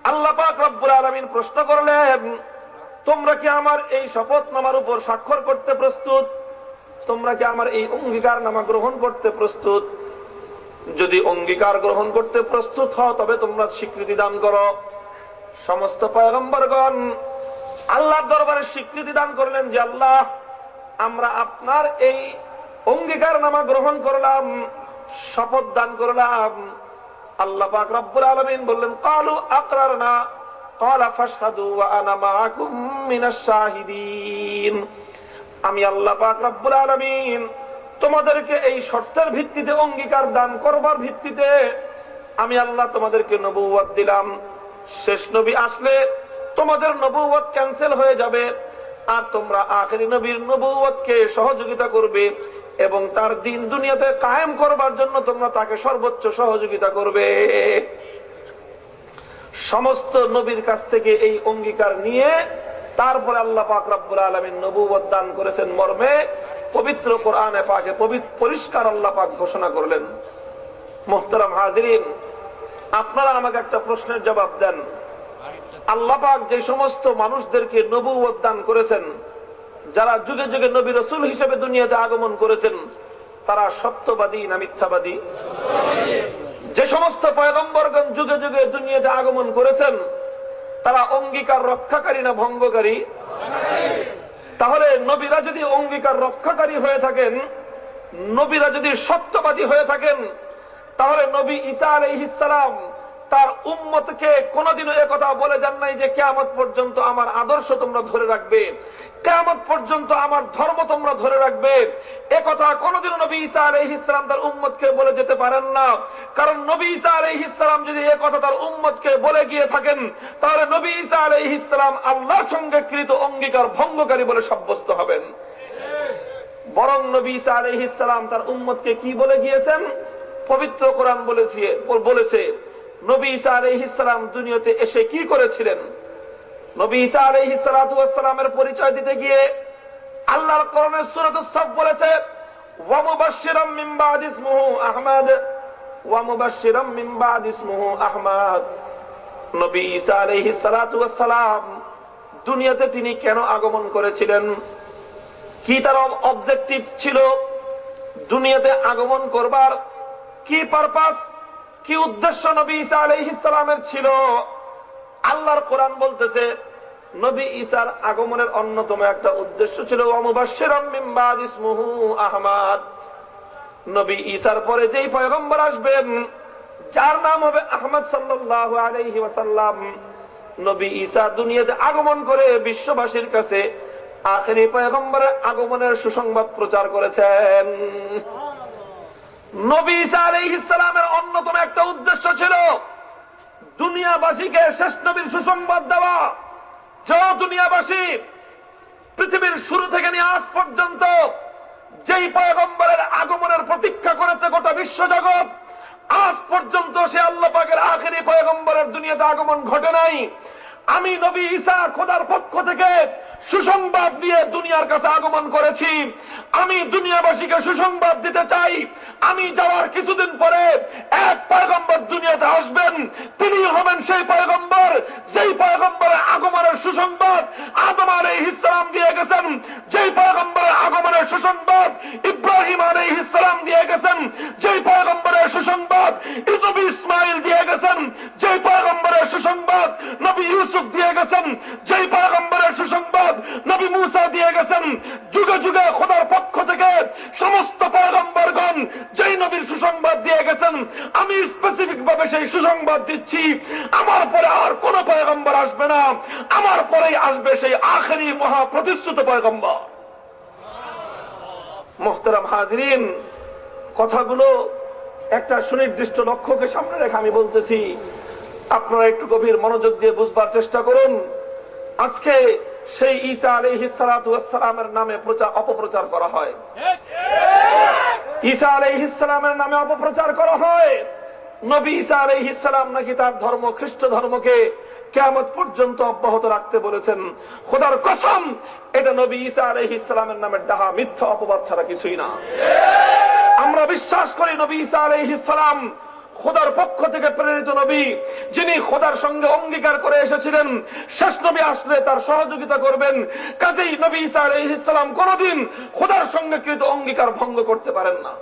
আল্লাহ পাক রব্বুল আলামিন প্রশ্ন করলেন, তোমরা কি আমার এই শপথনামার উপর স্বাক্ষর করতে প্রস্তুত? তোমরা কি আমার এই অঙ্গীকারনামা গ্রহণ করতে প্রস্তুত? যদি অঙ্গীকার গ্রহণ করতে প্রস্তুত হও তবে তোমরা স্বীকৃতি দান করো। সমস্ত পয়গম্বরগণ আল্লাহর দরবারে স্বীকৃতি দান করলেন যে আল্লাহ, আমরা আপনার এই অঙ্গীকারনামা গ্রহণ করলাম, শপথ দান করলাম। আল্লাহ পাক রব্বুল আলামিন বললেন, ক্বালু আকরারনা ক্বালা ফাশহাদু ওয়া আনা মাআকুম মিনাশ শাহিদিন। আমি আল্লাহ পাক রব্বুল আলামিন তোমাদেরকে এই শর্তের ভিত্তিতে অঙ্গীকার দান করবার ভিত্তিতে আমি আল্লাহ তোমাদেরকে নবুয়ত দিলাম। শেষ নবী আসলে তোমাদের নবুয়ত ক্যান্সেল হয়ে যাবে, আর তোমরা আখেরি নবীর নবুয়তকে সহযোগিতা করবে এবং তার দিন দুনিয়াতে কায়েম করবার জন্য তোমরা তাকে সর্বোচ্চ সহযোগিতা করবে। সমস্ত নবীর কাছ থেকে এই অঙ্গীকার নিয়ে তারপরে আল্লাহ পাক রব্বুল আলামিন নবুয়ত দান করেছেন মর্মে পবিত্র কোরআনে পাকে পরিষ্কার আল্লাহ পাক ঘোষণা করলেন। মুহতারাম হাজিরিন, আপনারা আমাকে একটা প্রশ্নের জবাব দেন। আল্লাহ পাক যে সমস্ত মানুষদেরকে নবুয়ত দান করেছেন, যারা যুগে যুগে নবী রাসূল হিসেবে দুনিয়াতে আগমন করেছেন, তারা সত্যবাদী না মিথ্যাবাদী? যে সমস্ত পয়গম্বরগণ যুগে যুগে দুনিয়াতে আগমন করেছেন, তারা অঙ্গীকার রক্ষাকারী না ভঙ্গকারী? তাহলে নবীরা যদি অঙ্গীকার রক্ষাকারী হয়ে থাকেন, নবীরা যদি সত্যবাদী হয়ে থাকেন, তাহলে নবী ঈসা আলাইহিস সালাম তার উম্মতকে কোনদিনও একথা বলে যান নাই যে কিয়ামত পর্যন্ত আমার আদর্শ তোমরা ধরে রাখবে, কিয়ামত পর্যন্ত আমার ধর্ম তোমরা ধরে রাখবে। একথা কোনদিনও নবী ঈসা আলাইহিস সালাম তার উম্মতকে বলে যেতে পারেন না। কারণ নবী ঈসা আলাইহিস সালাম যদি একথা তার উম্মতকে বলে গিয়ে থাকেন, তাহলে নবী ঈসা আলাইহিস সালাম আল্লাহর সঙ্গে কৃত অঙ্গীকার ভঙ্গকারী বলে সাব্যস্ত হবেন। বরং নবী ঈসা আলাইহিস সালাম তার উম্মতকে কি বলে গিয়েছেন? পবিত্র কোরআন বলেছে নবী ঈসা আলাইহিস সালাম দুনিয়াতে এসে কি করেছিলেন। নবী ঈসা আলাইহিস সালাতু ওয়াস সালামের পরিচয় দিতে গিয়ে আল্লাহর কোরআনের সূরাতুস সাফ বলেছে, ওয়া মুবাশশিরাম মিন বাদি ইসমুহু আহমদ, ওয়া মুবাশশিরাম মিন বাদি ইসমুহু আহমদ। নবী ঈসা আলাইহিস সালাতু ওয়াস সালাম দুনিয়াতে তিনি কেন আগমন করেছিলেন? কি তার অবজেক্টিভ ছিল? দুনিয়াতে আগমন করবার কি পারপাস, কি উদ্দেশ্য নবী ঈসা আলাইহিস সালামের ছিল? আল্লাহর কোরআন বলতেছে নবী ঈসার আগমনের অন্যতম একটা উদ্দেশ্য ছিল ওয়া মুবাশশিরাম মিন বাদি ইসমুহু আহমদ। নবী ঈসার পরে যেই পয়গম্বর আসবেন, যার নাম হবে আহমদ সাল্লাল্লাহু আলাইহি ওয়াসাল্লাম, নবী ঈসা দুনিয়াতে আগমন করে বিশ্ববাসীর কাছে আখেরি পয়গম্বরের আগমনের সুসংবাদ প্রচার করেছেন। নবী ঈসা আলাইহিস সালামের অন্যতম একটা উদ্দেশ্য ছিল দুনিয়াবাসীকে শেষ নবীর সুসংবাদ দেওয়া। যে দুনিয়াবাসী পৃথিবীর শুরু থেকে নিয়ে আজ পর্যন্ত যেই পয়গম্বরের আগমনের প্রতীক্ষা করেছে গোটা বিশ্বজগৎ, আজ পর্যন্ত সে আল্লাহ পাকের আখেরি পয়গম্বরের দুনিয়াতে আগমন ঘটে নাই। আমি নবী ঈসা খোদার পক্ষ থেকে সুসংবাদ দিয়ে দুনিয়ার কাছে আগমন করেছি। আমি দুনিয়াবাসীকে সুসংবাদ দিতে চাই, আমি যাওয়ার কিছুদিন পরে এক পয়গম্বর দুনিয়াতে আসবেন। তিনি হবেন সেই পয়গম্বর যেই পয়গম্বরের আগমনের সুসংবাদ আদম আলাইহিস সালাম দিয়ে গেছেন, যেই পয়গম্বরের আগমনের সুসংবাদ ইব্রাহিম আলাইহিস সালাম দিয়ে গেছেন, যেই পয়গম্বরের সুসংবাদ নবী ইসমাইল দিয়ে গেছেন, যেই পয়গম্বরের সুসংবাদ নবী ইউসুফ দিয়ে গেছেন, যেই পয়গম্বরের সুসংবাদ নবী মুসা দিয়ে গেছেন। যুগে যুগে খোদার পক্ষ থেকে সমস্ত পয়গম্বরগণ যেই নবীর সুসংবাদ দিয়ে গেছেন, আমি স্পেসিফিক ভাবে সেই সুসংবাদ দিচ্ছি। আমার পরে আর কোন পয়গম্বর আসবে না, আমার পরেই আসবে সেই আখেরি মহাপ্রতিষ্ঠিত পয়গম্বর। মুহতারাম হাজিরিন, কথাগুলো একটা সুনির্দিষ্ট লক্ষ্যকে সামনে রেখে আমি বলতেছি, আপনারা একটু গভীর মনোযোগ দিয়ে বুঝবার চেষ্টা করুন। আজকে সেই ঈসা আলাইহিস সালাতু ওয়াস সালামের নামে অপপ্রচার করা হয়, ঈসা আলাইহিস সালামের নামে অপপ্রচার করা হয়। নবী ঈসা আলাইহিস সালাম নাকি তার ধর্ম খ্রিস্ট ধর্মকে কিয়ামত পর্যন্ত অব্যাহত রাখতে বলেছেন। খোদার কসম, এটা নবী ঈসা আলাইহিস সালামের নামে ডাহা মিথ্যা অপবাদ ছাড়া কিছুই না। আমরা বিশ্বাস করি নবী ঈসা আলাইহিস সালাম খোদার পক্ষ থেকে প্রেরিত নবী, যিনি খোদার সঙ্গে অঙ্গীকার করে এসেছিলেন শেষ নবী আসলে তার সহযোগিতা করবেন। কাজেই নবী ঈসা আলাইহিস সালাম কোনদিন খোদার সঙ্গে কৃত অঙ্গীকার ভঙ্গ করতে পারেন না।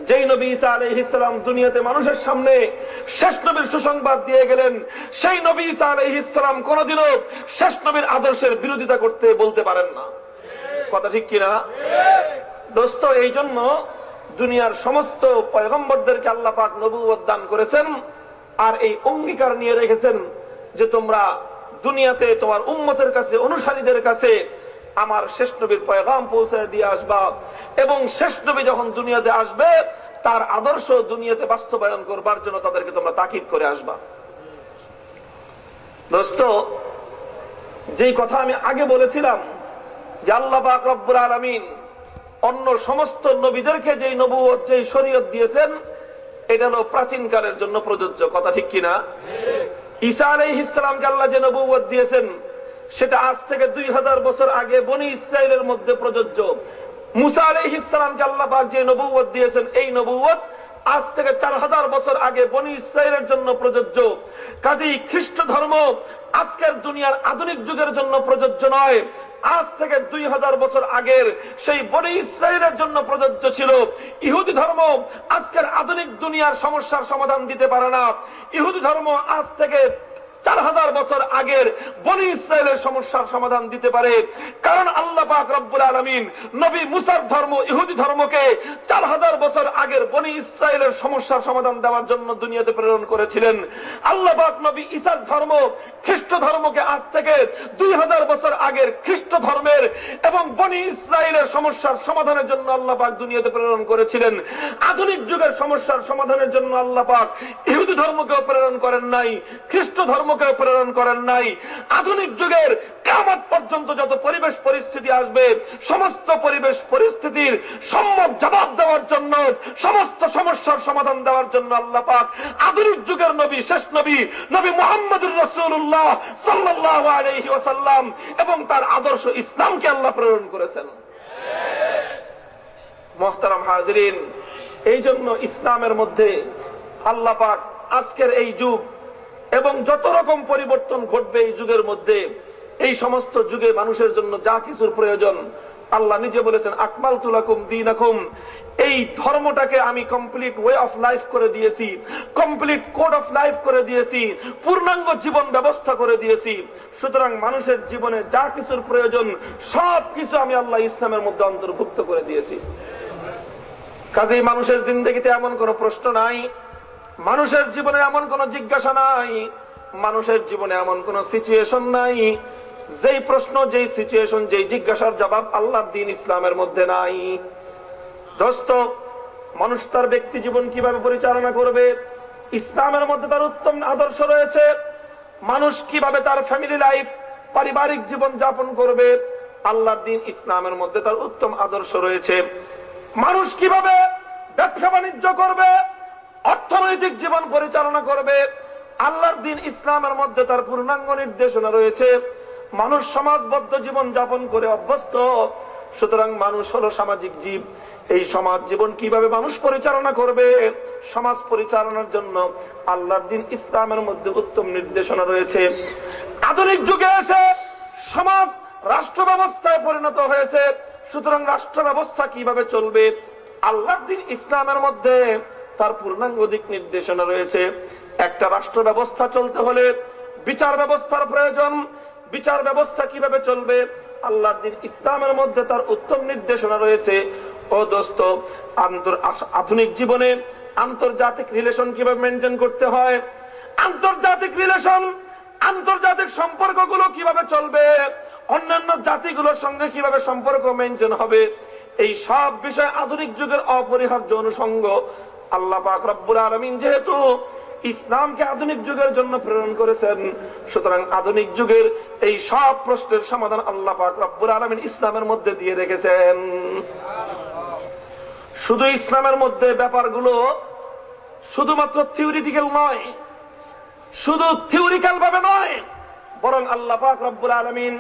যেই নবী ঈসা আলাইহিস সালাম দুনিয়াতে মানুষের সামনে শেষ নবীর সুসংবাদ দিয়ে গেলেন, সেই নবী ঈসা আলাইহিস সালাম কোনদিনও শেষ নবীর আদর্শের বিরোধিতা করতে বলতে পারেন না। কথা ঠিক কিনা দোস্ত? এই জন্য দুনিয়ার সমস্ত পয়গম্বরদেরকে আল্লাহ পাক নবুয়ত দান করেছেন, আর এই অঙ্গীকার নিয়ে রেখেছেন যে তোমরা দুনিয়াতে তোমার উম্মতের কাছে, অনুসারীদের কাছে আমার শেষ নবীর পয়গাম পৌঁছে দিয়ে আসবা, এবং শেষ নবী যখন দুনিয়াতে আসবে তার আদর্শ দুনিয়াতে বাস্তবায়ন করবার জন্য তাদেরকে তোমরা তাকিদ করে আসবা। দোস্ত, যেই কথা আমি আগে বলেছিলাম যে আল্লাহ পাক রব্বুল আলামিন অন্য সমস্ত নবীদেরকে যেই নবুয়ত, যেই শরীয়ত দিয়েছেন, এটা হলো প্রাচীনকালের জন্য প্রযোজ্য। কথা ঠিক কিনা? ঈসা আলাইহিস সালামকে আল্লাহ যে নবুয়ত দিয়েছেন সেটা আজ থেকে 2000 বছর আগে বনি ইসরাইলের মধ্যে প্রযোজ্য। মুসা আলাইহিস সালামকে আল্লাহ পাক যে নবুয়ত দিয়েছেন, এই নবুয়ত আজ থেকে 4000 বছর আগে বনি ইসরাইলের জন্য প্রযোজ্য। কাজেই খ্রিস্ট ধর্ম আজকের দুনিয়ার আধুনিক যুগের জন্য প্রযোজ্য নয়, আজ থেকে 2000 বছর আগের সেই বনি ইসরাইলের জন্য প্রযোজ্য ছিল। ইহুদি ধর্ম আজকের আধুনিক দুনিয়ার সমস্যার সমাধান দিতে পারে না। ইহুদি ধর্ম আজ থেকে 4000 বছর আগের বনি ইসরাইলের সমস্যার সমাধান দিতে পারে, কারণ আল্লাহ পাক রব্বুল আলামিন নবী মুসার ধর্ম, ইহুদি ধর্মকে 4000 বছর আগের বনি ইসরাইলের সমস্যার সমাধান দেওয়ার জন্য দুনিয়াতে প্রেরণ করেছিলেন। আল্লাহ পাক নবী ঈসার ধর্ম, খ্রিস্ট ধর্মকে আজ থেকে 2000 বছর আগের খ্রিস্ট ধর্মের এবং বনি ইসরাইলের সমস্যার সমাধানের জন্য আল্লাহ পাক দুনিয়াতে প্রেরণ করেছিলেন। আধুনিক যুগের সমস্যার সমাধানের জন্য আল্লাহ পাক ইহুদি ধর্মকেও প্রেরণ করেন নাই, খ্রিস্ট ধর্মকেও প্রেরণ করেন নাই। আধুনিক যুগের কিয়ামত পর্যন্ত যত পরিবেশ পরিস্থিতি আসবে, সমস্ত পরিবেশ পরিস্থিতির সম্যক জবাব দেওয়ার জন্য, সমস্ত সমস্যার সমাধান দেওয়ার জন্য আল্লাহ পাক আধুনিক যুগের নবী, শেষ নবী, নবী মুহাম্মদুর রাসূলুল্লাহ সাল্লাল্লাহু আলাইহি ওয়াসাল্লাম এবং তার আদর্শ ইসলামকে আল্লাহ প্রেরণ করেছেন। মুহতারাম হাজিরিন, এই জন্য ইসলামের মধ্যে আল্লাহ পাক আজকের এই যুগ এবং যত রকম পরিবর্তন ঘটবে এই যুগের মধ্যে, এই সমস্ত যুগে মানুষের জন্য যা কিছুর প্রয়োজন আল্লাহ নিজে বলেছেন, আকমালতু লাকুম দীনাকুম, এই ধর্মটাকে আমি কমপ্লিট ওয়ে অফ লাইফ করে দিয়েছি, কমপ্লিট কোড অফ লাইফ করে দিয়েছি, পূর্ণাঙ্গ জীবন ব্যবস্থা করে দিয়েছি। সুতরাং মানুষের জীবনে যা কিছুর প্রয়োজন সব কিছু আমি আল্লাহ ইসলামের মধ্যে অন্তর্ভুক্ত করে দিয়েছি। কাজেই মানুষের জিন্দেগিতে এমন কোন প্রশ্ন নাই, মানুষের জীবনে এমন কোন জিজ্ঞাসা নাই, মানুষের জীবনে এমন কোন সিচুয়েশন নাই যেই প্রশ্ন, যেই সিচুয়েশন, যেই জিজ্ঞাসার জবাব আল্লাহর দ্বীন ইসলামের মধ্যে নাই। দোস্ত, মানুষ তার ব্যক্তি জীবন কিভাবে পরিচালনা করবে ইসলামের মধ্যে তার উত্তম আদর্শ রয়েছে। মানুষ কিভাবে তার ফ্যামিলি লাইফ, পারিবারিক জীবন যাপন করবে আল্লাহর দ্বীন ইসলামের মধ্যে তার উত্তম আদর্শ রয়েছে। মানুষ কিভাবে ব্যবসা বাণিজ্য করবে, অর্থনৈতিক জীবন পরিচালনা করবে আল্লাহর দ্বীন ইসলামের মধ্যে তার পূর্ণাঙ্গ নির্দেশনা রয়েছে। মানুষ সমাজবদ্ধ জীবন যাপন করে অভ্যস্ত, সুতরাং মানুষ হলো সামাজিক জীব। এই সমাজ জীবন কিভাবে মানুষ পরিচালনা করবে, সমাজ পরিচালনার জন্য আল্লাহর দ্বীন ইসলামের মধ্যে উত্তম নির্দেশনা রয়েছে। আধুনিক যুগে এসে সমাজ রাষ্ট্র ব্যবস্থায় পরিণত হয়েছে, সুতরাং রাষ্ট্র ব্যবস্থা কিভাবে চলবে আল্লাহর দ্বীন ইসলামের মধ্যে তার পূর্ণাঙ্গ দিক নির্দেশনা রয়েছে। একটা রাষ্ট্র ব্যবস্থা চলতে হলে বিচার ব্যবস্থার প্রয়োজন, বিচার ব্যবস্থা কিভাবে চলবে আল্লাহর দ্বীন ইসলামের মধ্যে তার উত্তম নির্দেশনা রয়েছে। ও দোস্ত, আধুনিক জীবনে আন্তর্জাতিক রিলেশন কিভাবে মেনটেন করতে হয়, আন্তর্জাতিক রিলেশন, আন্তর্জাতিক সম্পর্কগুলো কিভাবে চলবে, অন্যান্য জাতিগুলোর সঙ্গে কিভাবে সম্পর্ক মেনটেন হবে, এই সব বিষয় আধুনিক যুগের অপরিহার্য অনুষঙ্গ। আল্লাহ পাক রব্বুল আলামিন যেহেতু ইসলামকে আধুনিক যুগের জন্য প্রেরণ করেছেন, সুতরাং আধুনিক যুগের এই সব প্রশ্নের সমাধান আল্লাহ পাক রব্বুল আলামিন ইসলামের মধ্যে দিয়ে রেখেছেন। শুধু ইসলামের মধ্যে ব্যাপারগুলো শুধুমাত্র থিওরিটিক্যাল নয়, শুধু থিওরিক্যাল ভাবে নয়, বরং আল্লাহ পাক রব্বুল আলামিন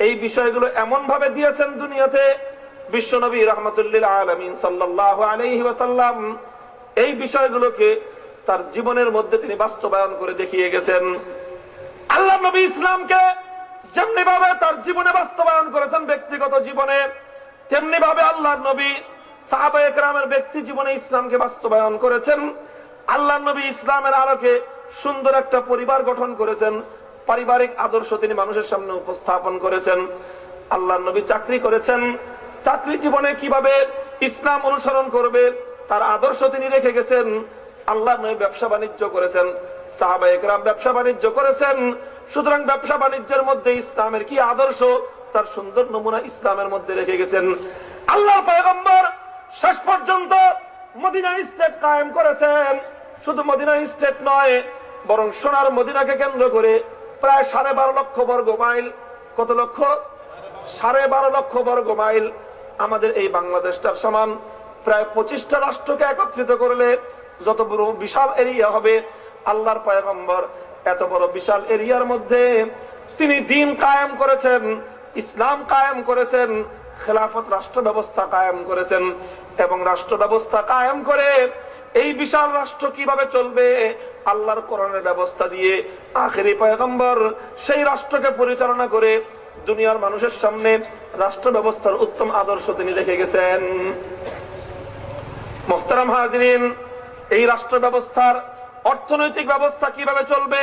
এই বিষয়গুলো এমন ভাবে দিয়েছেন দুনিয়াতে। বিশ্বনবী রাহমাতুল্লিল আলামিন সাল্লাল্লাহু আলাইহি ওয়াসাল্লাম এই বিষয়গুলোকে তার জীবনের মধ্যে তিনি বাস্তবায়ন করে দেখিয়ে গেছেন। আল্লাহ নবী ইসলামকে যেমনি ভাবে তার জীবনে বাস্তবায়ন করেছেন ব্যক্তিগত জীবনে, তেমনি ভাবে আল্লাহ নবী সাহাবায়ে কেরামের ব্যক্তি জীবনে ইসলামকে বাস্তবায়ন করেছেন। আল্লাহ নবী ইসলামের আলোকে সুন্দর একটা পরিবার গঠন করেছেন, পারিবারিক আদর্শ তিনি মানুষের সামনে উপস্থাপন করেছেন। আল্লাহ নবী চাকরি করেছেন, চাকরি জীবনে কিভাবে ইসলাম অনুসরণ করবে তার আদর্শ তিনি রেখে গেছেন। আল্লাহ নবী ব্যবসা বাণিজ্য করেছেন, সাহাবায়ে কেরাম ব্যবসা বাণিজ্য করেছেন। সুতরাং ব্যবসা বাণিজ্যের মধ্যে ইসলামের কি আদর্শ তার সুন্দর নমুনা ইসলামের মধ্যে রেখে গেছেন। আল্লাহর পয়গম্বর শেষ পর্যন্ত মদিনা স্টেট কায়েম করেছেন। শুধু মদিনা স্টেট নয়, বরং সোনার মদিনাকে কেন্দ্র করে প্রায় 12.5 লক্ষ বর্গ মাইল, কত লক্ষ? 12.5 লক্ষ বর্গ মাইল আমাদের এই বাংলাদেশটার সমান প্রায় 25টা রাষ্ট্রকে একত্রিত করলে যত বড় বিশাল এরিয়া হবে, আল্লাহর পয়গম্বর এত বড় বিশাল এরিয়ার মধ্যে তিনি দ্বীন কায়েম করেছেন, ইসলাম কায়েম করেছেন, খেলাফত রাষ্ট্র ব্যবস্থা কায়েম করেছেন। এবং রাষ্ট্র ব্যবস্থা কায়েম করে এই বিশাল রাষ্ট্র কিভাবে চলবে আল্লাহর কোরআনের ব্যবস্থা দিয়ে আখেরি পয়গম্বর সেই রাষ্ট্রকে পরিচালনা করে দুনিয়ার মানুষের সামনে রাষ্ট্র ব্যবস্থার উত্তম আদর্শ তিনি রেখে গেছেন। মুহতারাম হাজিরিন, এই রাষ্ট্র ব্যবস্থার অর্থনৈতিক ব্যবস্থা কিভাবে চলবে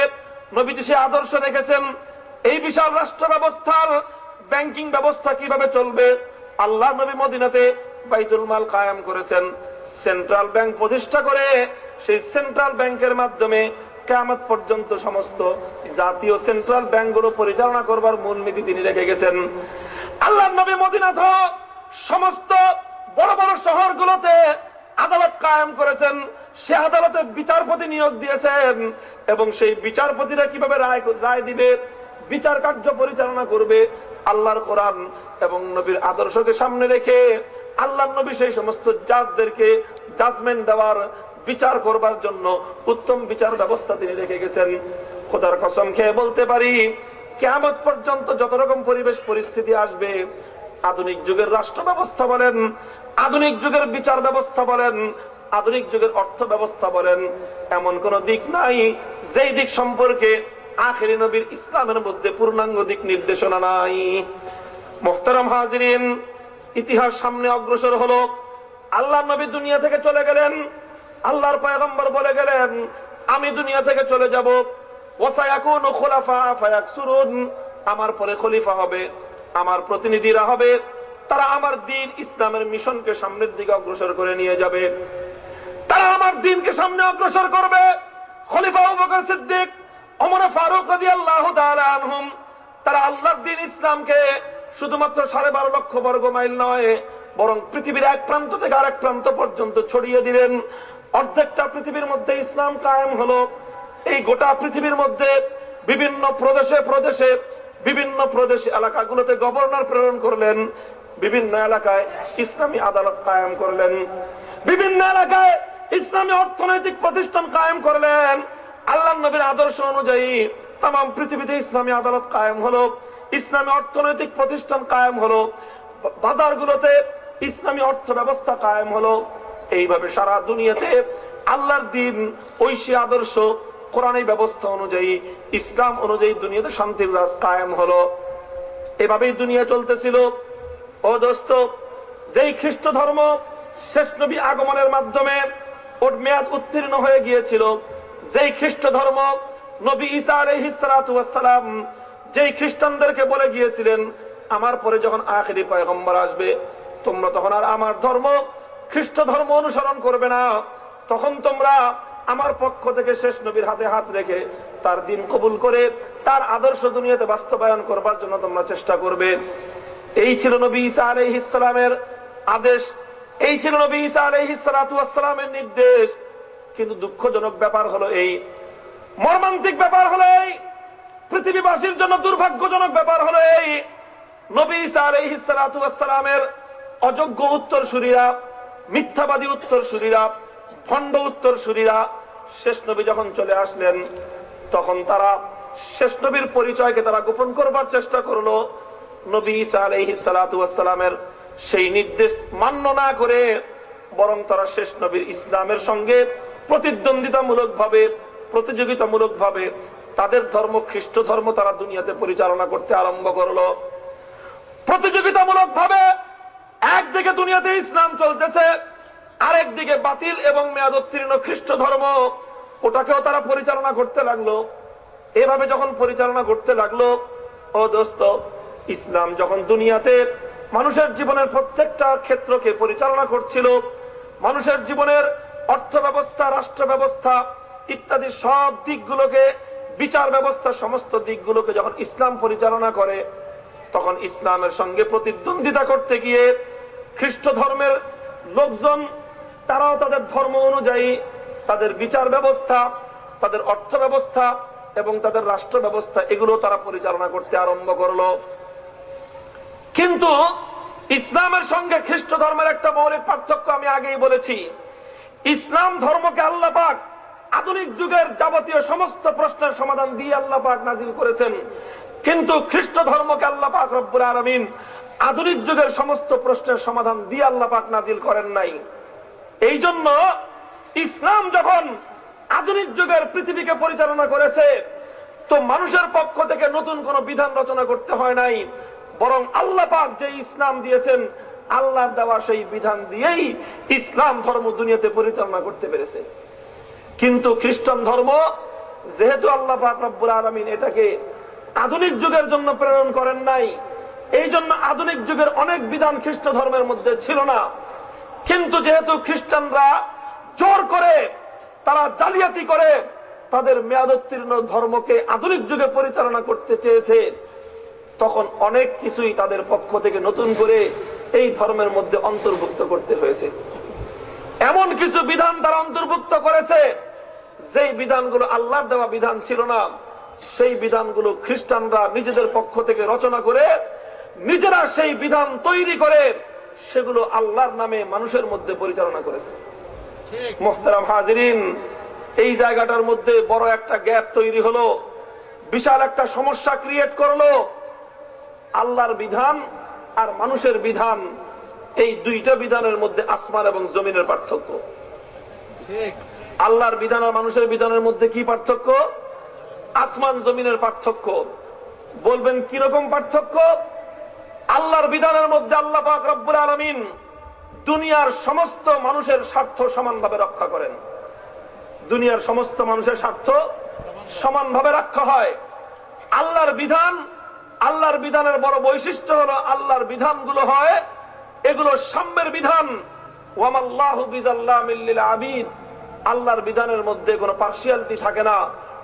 নবীজি সে আদর্শ রেখেছেন। এই বিশাল রাষ্ট্র ব্যবস্থার ব্যাংকিং ব্যবস্থা কিভাবে চলবে আল্লাহ নবী মদিনাতে বাইতুল মাল কায়েম করেছেন, সেন্ট্রাল ব্যাংক প্রতিষ্ঠা করে সেই সেন্ট্রাল ব্যাংকের মাধ্যমে কিয়ামত পর্যন্ত সমস্ত জাতীয় সেন্ট্রাল ব্যাংকগুলো পরিচালনা করবার মূলনীতি তিনি রেখে গেছেন। আল্লাহ নবী মদিনাতে সমস্ত বড় বড় শহরগুলোতে আদালত কায়েম করেছেন, সে আদালতে বিচারপতি নিয়োগ দিয়েছেন এবং সেই বিচারপতিরা কিভাবে রায় দিবে, বিচার কার্য পরিচালনা করবে আল্লাহর কোরআন এবং নবীর আদর্শকে সামনে রেখে আল্লাহর নবী সেই সমস্ত জাজদেরকে জাজমেন্ট দেওয়ার, বিচার করবার জন্য উত্তম বিচার ব্যবস্থা তিনি রেখে গেছেন। খোদার কসম খেয়ে বলতে পারি, কিয়ামত পর্যন্ত যত রকম পরিবেশ পরিস্থিতি আসবে, আধুনিক যুগের রাষ্ট্র ব্যবস্থা বলেন, আধুনিক যুগের বিচার ব্যবস্থা বলেন, আধুনিক যুগের অর্থ ব্যবস্থা বলেন, এমন কোন দিক নাই যেই দিক সম্পর্কে আখেরি নবীর ইসলামের মধ্যে পূর্ণাঙ্গ দিক নির্দেশনা নাই। মুহতারাম হাজিরিন, ইতিহাস সামনে অগ্রসর হলো। আল্লাহ নবী দুনিয়া থেকে চলে গেলেন, আল্লাহর পয়গম্বর বলে গেলেন আমি দুনিয়া থেকে চলে যাব, ওয়াসায়াকুনু খুলাফা ফায়াকসুরুন, আমার পরে খলিফা হবে, আমার প্রতিনিধিরা হবে, তারা আমার দ্বীন ইসলামের মিশনকে সামনের দিকে অগ্রসর করে নিয়ে যাবে, তারা আমার দ্বীনকে সামনে অগ্রসর করবে। খলিফা আবু বকর সিদ্দিক, ওমর ফারুক রাদিয়াল্লাহু তাআলা আনহুম, তারা আল্লাহর দ্বীন ইসলামকে শুধুমাত্র 12.5 লক্ষ বর্গ মাইল নয়, বরং পৃথিবীর এক প্রান্ত থেকে আরেক প্রান্ত পর্যন্ত ছড়িয়ে দিলেন। অর্ধেকটা পৃথিবীর মধ্যে ইসলাম কায়েম হলো। এই গোটা পৃথিবীর মধ্যে বিভিন্ন প্রদেশে প্রদেশে বিভিন্ন প্রদেশ এলাকাগুলোতে গভর্নর প্রেরণ করলেন, বিভিন্ন এলাকায় ইসলামী আদালত কায়েম করলেন, বিভিন্ন এলাকায় ইসলামী অর্থনৈতিক প্রতিষ্ঠান কায়েম করলেন। আল্লাহর নবীর আদর্শ অনুযায়ী তাম পৃথিবীতে ইসলামী আদালত কায়েম হলো, ইসলামী অর্থনৈতিক প্রতিষ্ঠান কায়েম হলো, বাজারগুলোতে ইসলামী অর্থ ব্যবস্থা কায়েম হলো। এইভাবে সারা দুনিয়াতে আল্লাহর দ্বীন, ঐশী আদর্শ, কোরআনী ব্যবস্থা অনুযায়ী, ইসলাম অনুযায়ী দুনিয়াতে শান্তির রাজ কায়েম হলো। এভাবেই দুনিয়া চলতেছিল। ও দোস্ত, যেই খ্রিস্ট ধর্ম শেষ নবী আগমনের মাধ্যমে ওর মেয়াদ উত্তীর্ণ হয়ে গিয়েছিল, যেই খ্রিস্ট ধর্ম নবী ঈসা আলাইহিস সালাতু ওয়াস সালাম যেই খ্রিস্টানদেরকে বলে গিয়েছিলেন আমার পরে যখন আখেরি পয়গম্বর আসবে তোমরা তখন আর আমার ধর্ম খ্রিস্ট ধর্ম অনুসরণ করবে না, তখন তোমরা আমার পক্ষ থেকে শেষ নবীর হাতে হাত রেখে তার দ্বীন কবুল করে তার আদর্শ দুনিয়াতে বাস্তবায়ন করবার জন্য তোমরা চেষ্টা করবে। এই ছিল নবী ঈসা আলাইহিস সালামের আদেশ, এই ছিল নবী ঈসা আলাইহিস সালাতু ওয়াস সালামের নির্দেশ। কিন্তু দুঃখজনক ব্যাপার হলো এই, মর্মান্তিক ব্যাপার হলো এই, পৃথিবীবাসীর জন্য দুর্ভাগ্যজনক ব্যাপার হলো এই, নবী ঈসা আলাইহিস সালাতু ওয়াস সালামের অযোগ্য উত্তরসূরিরা, মিথ্যাবাদী উত্তরসূরিরা ভণ্ড উত্তরসূরিরা শেষ নবী যখন চলে আসলেন তখন তারা শেষ নবীর পরিচয়কে তারা গোপন করবার চেষ্টা করলো। নবী ঈসা আলাইহিস সালাতু ওয়াস সালামের সেই নির্দেশ মান্য না করে বরং তারা শেষ নবীর ইসলামের সঙ্গে প্রতিযোগিতামূলকভাবে তাদের ধর্ম খ্রিস্ট ধর্ম তারা দুনিয়াতে পরিচালনা করতে আরম্ভ করলো। প্রতিযোগিতামূলকভাবে একদিকে দুনিয়াতে ইসলাম চলতেছে, আরেকদিকে বাতিল এবং মেয়াদোত্তীর্ণ খ্রিস্ট ধর্ম ওটাকেও তারা পরিচালনা করতে লাগলো। এভাবে যখন পরিচালনা করতে লাগলো, ও দোস্ত, ইসলাম যখন দুনিয়াতে মানুষের জীবনের প্রত্যেকটা ক্ষেত্রকে পরিচালনা করছিল, মানুষের জীবনের অর্থ ব্যবস্থা, রাষ্ট্র ব্যবস্থা ইত্যাদি সব দিকগুলোকে, বিচার ব্যবস্থা সমস্ত দিকগুলোকে যখন ইসলাম পরিচালনা করে, তখন ইসলামের সঙ্গে প্রতিদ্বন্দ্বিতা করতে গিয়ে খ্রিস্ট ধর্মের লোকজন তারাও তাদের ধর্ম অনুযায়ী তাদের বিচার ব্যবস্থা, তাদের অর্থ ব্যবস্থা এবং তাদের রাষ্ট্র ব্যবস্থা এগুলো তারা পরিচালনা করতে আরম্ভ করলো। কিন্তু ইসলামের সঙ্গে খ্রিস্ট ধর্মের একটা মৌলিক পার্থক্য আমি আগেই বলেছি। ইসলাম ধর্মকে আল্লাহ পাক আধুনিক যুগের যাবতীয় সমস্ত প্রশ্নের সমাধান দিয়ে আল্লাহ পাক নাজিল করেছেন, কিন্তু খ্রিস্ট ধর্মকে আল্লাহ পাক রব্বুল আলামিন আধুনিক যুগের সমস্ত প্রশ্নের সমাধান দিয়ে আল্লাহ পাক নাজিল করেন নাই। এই জন্য ইসলাম যখন আধুনিক যুগের পৃথিবীকে পরিচালনা করেছে, তো মানুষের পক্ষ থেকে নতুন কোন বিধান রচনা করতে হয় নাই, বরং আল্লাহ পাক যে ইসলাম দিয়েছেন আল্লাহর দেওয়া সেই বিধান দিয়েই ইসলাম ধর্ম দুনিয়াতে পরিচালনা করতে পেরেছে। কিন্তু খ্রিস্টান ধর্ম যেহেতু আল্লাহ পাক রব্বুল আলামিন এটাকে আধুনিক যুগের জন্য প্রেরণ করেন নাই, এই জন্য আধুনিক যুগের অনেক বিধান খ্রিস্ট ধর্মের মধ্যে ছিল না। কিন্তু যেহেতু খ্রিস্টানরা জোর করে, তারা জালিয়াতি করে তাদের মেয়াদোত্তীর্ণ ধর্মকে আধুনিক যুগে পরিচালনা করতে চেয়েছে, তখন অনেক কিছুই তাদের পক্ষ থেকে নতুন করে এই ধর্মের মধ্যে অন্তর্ভুক্ত করতে হয়েছে। এমন কিছু বিধান তারা অন্তর্ভুক্ত করেছে যেই বিধানগুলো আল্লাহর দেওয়া বিধান ছিল না, সেই বিধানগুলো খ্রিস্টানরা নিজেদের পক্ষ থেকে রচনা করে নিজেরা সেই বিধান তৈরি করে সেগুলো আল্লাহর নামে মানুষের মধ্যে পরিচালনা করেছে। মুহতারাম হাজিরিন, এই জায়গাটার মধ্যে বড় একটা গ্যাপ তৈরি হলো, বিশাল একটা সমস্যা ক্রিয়েট করলো। আল্লাহর বিধান আর মানুষের বিধান, এই দুইটা বিধানের মধ্যে আসমান এবং জমিনের পার্থক্য। আল্লাহর বিধান আর মানুষের বিধানের মধ্যে কি পার্থক্য? আসমান জমিনের পার্থক্য। বলবেন কিরকম পার্থক্য? আল্লাহর বিধানের মধ্যে আল্লাহ পাক রব্বুল আলামিন দুনিয়ার সমস্ত মানুষের স্বার্থ সমানভাবে রক্ষা করেন। দুনিয়ার সমস্ত মানুষের স্বার্থ সমানভাবে রক্ষা হয়। আল্লাহর বিধানের বড় বৈশিষ্ট্য হলো আল্লাহর বিধানগুলো হয় এগুলো সাম্যের বিধান। ওয়ামাল্লাহু বিযাল্লামিল লিল আবিদ, আল্লাহর বিধানের মধ্যে কোনো পার্সিয়ালিটি থাকে না,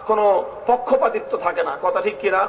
কোনো পক্ষপাতিত্ব থাকে না। কথা ঠিক কিনা?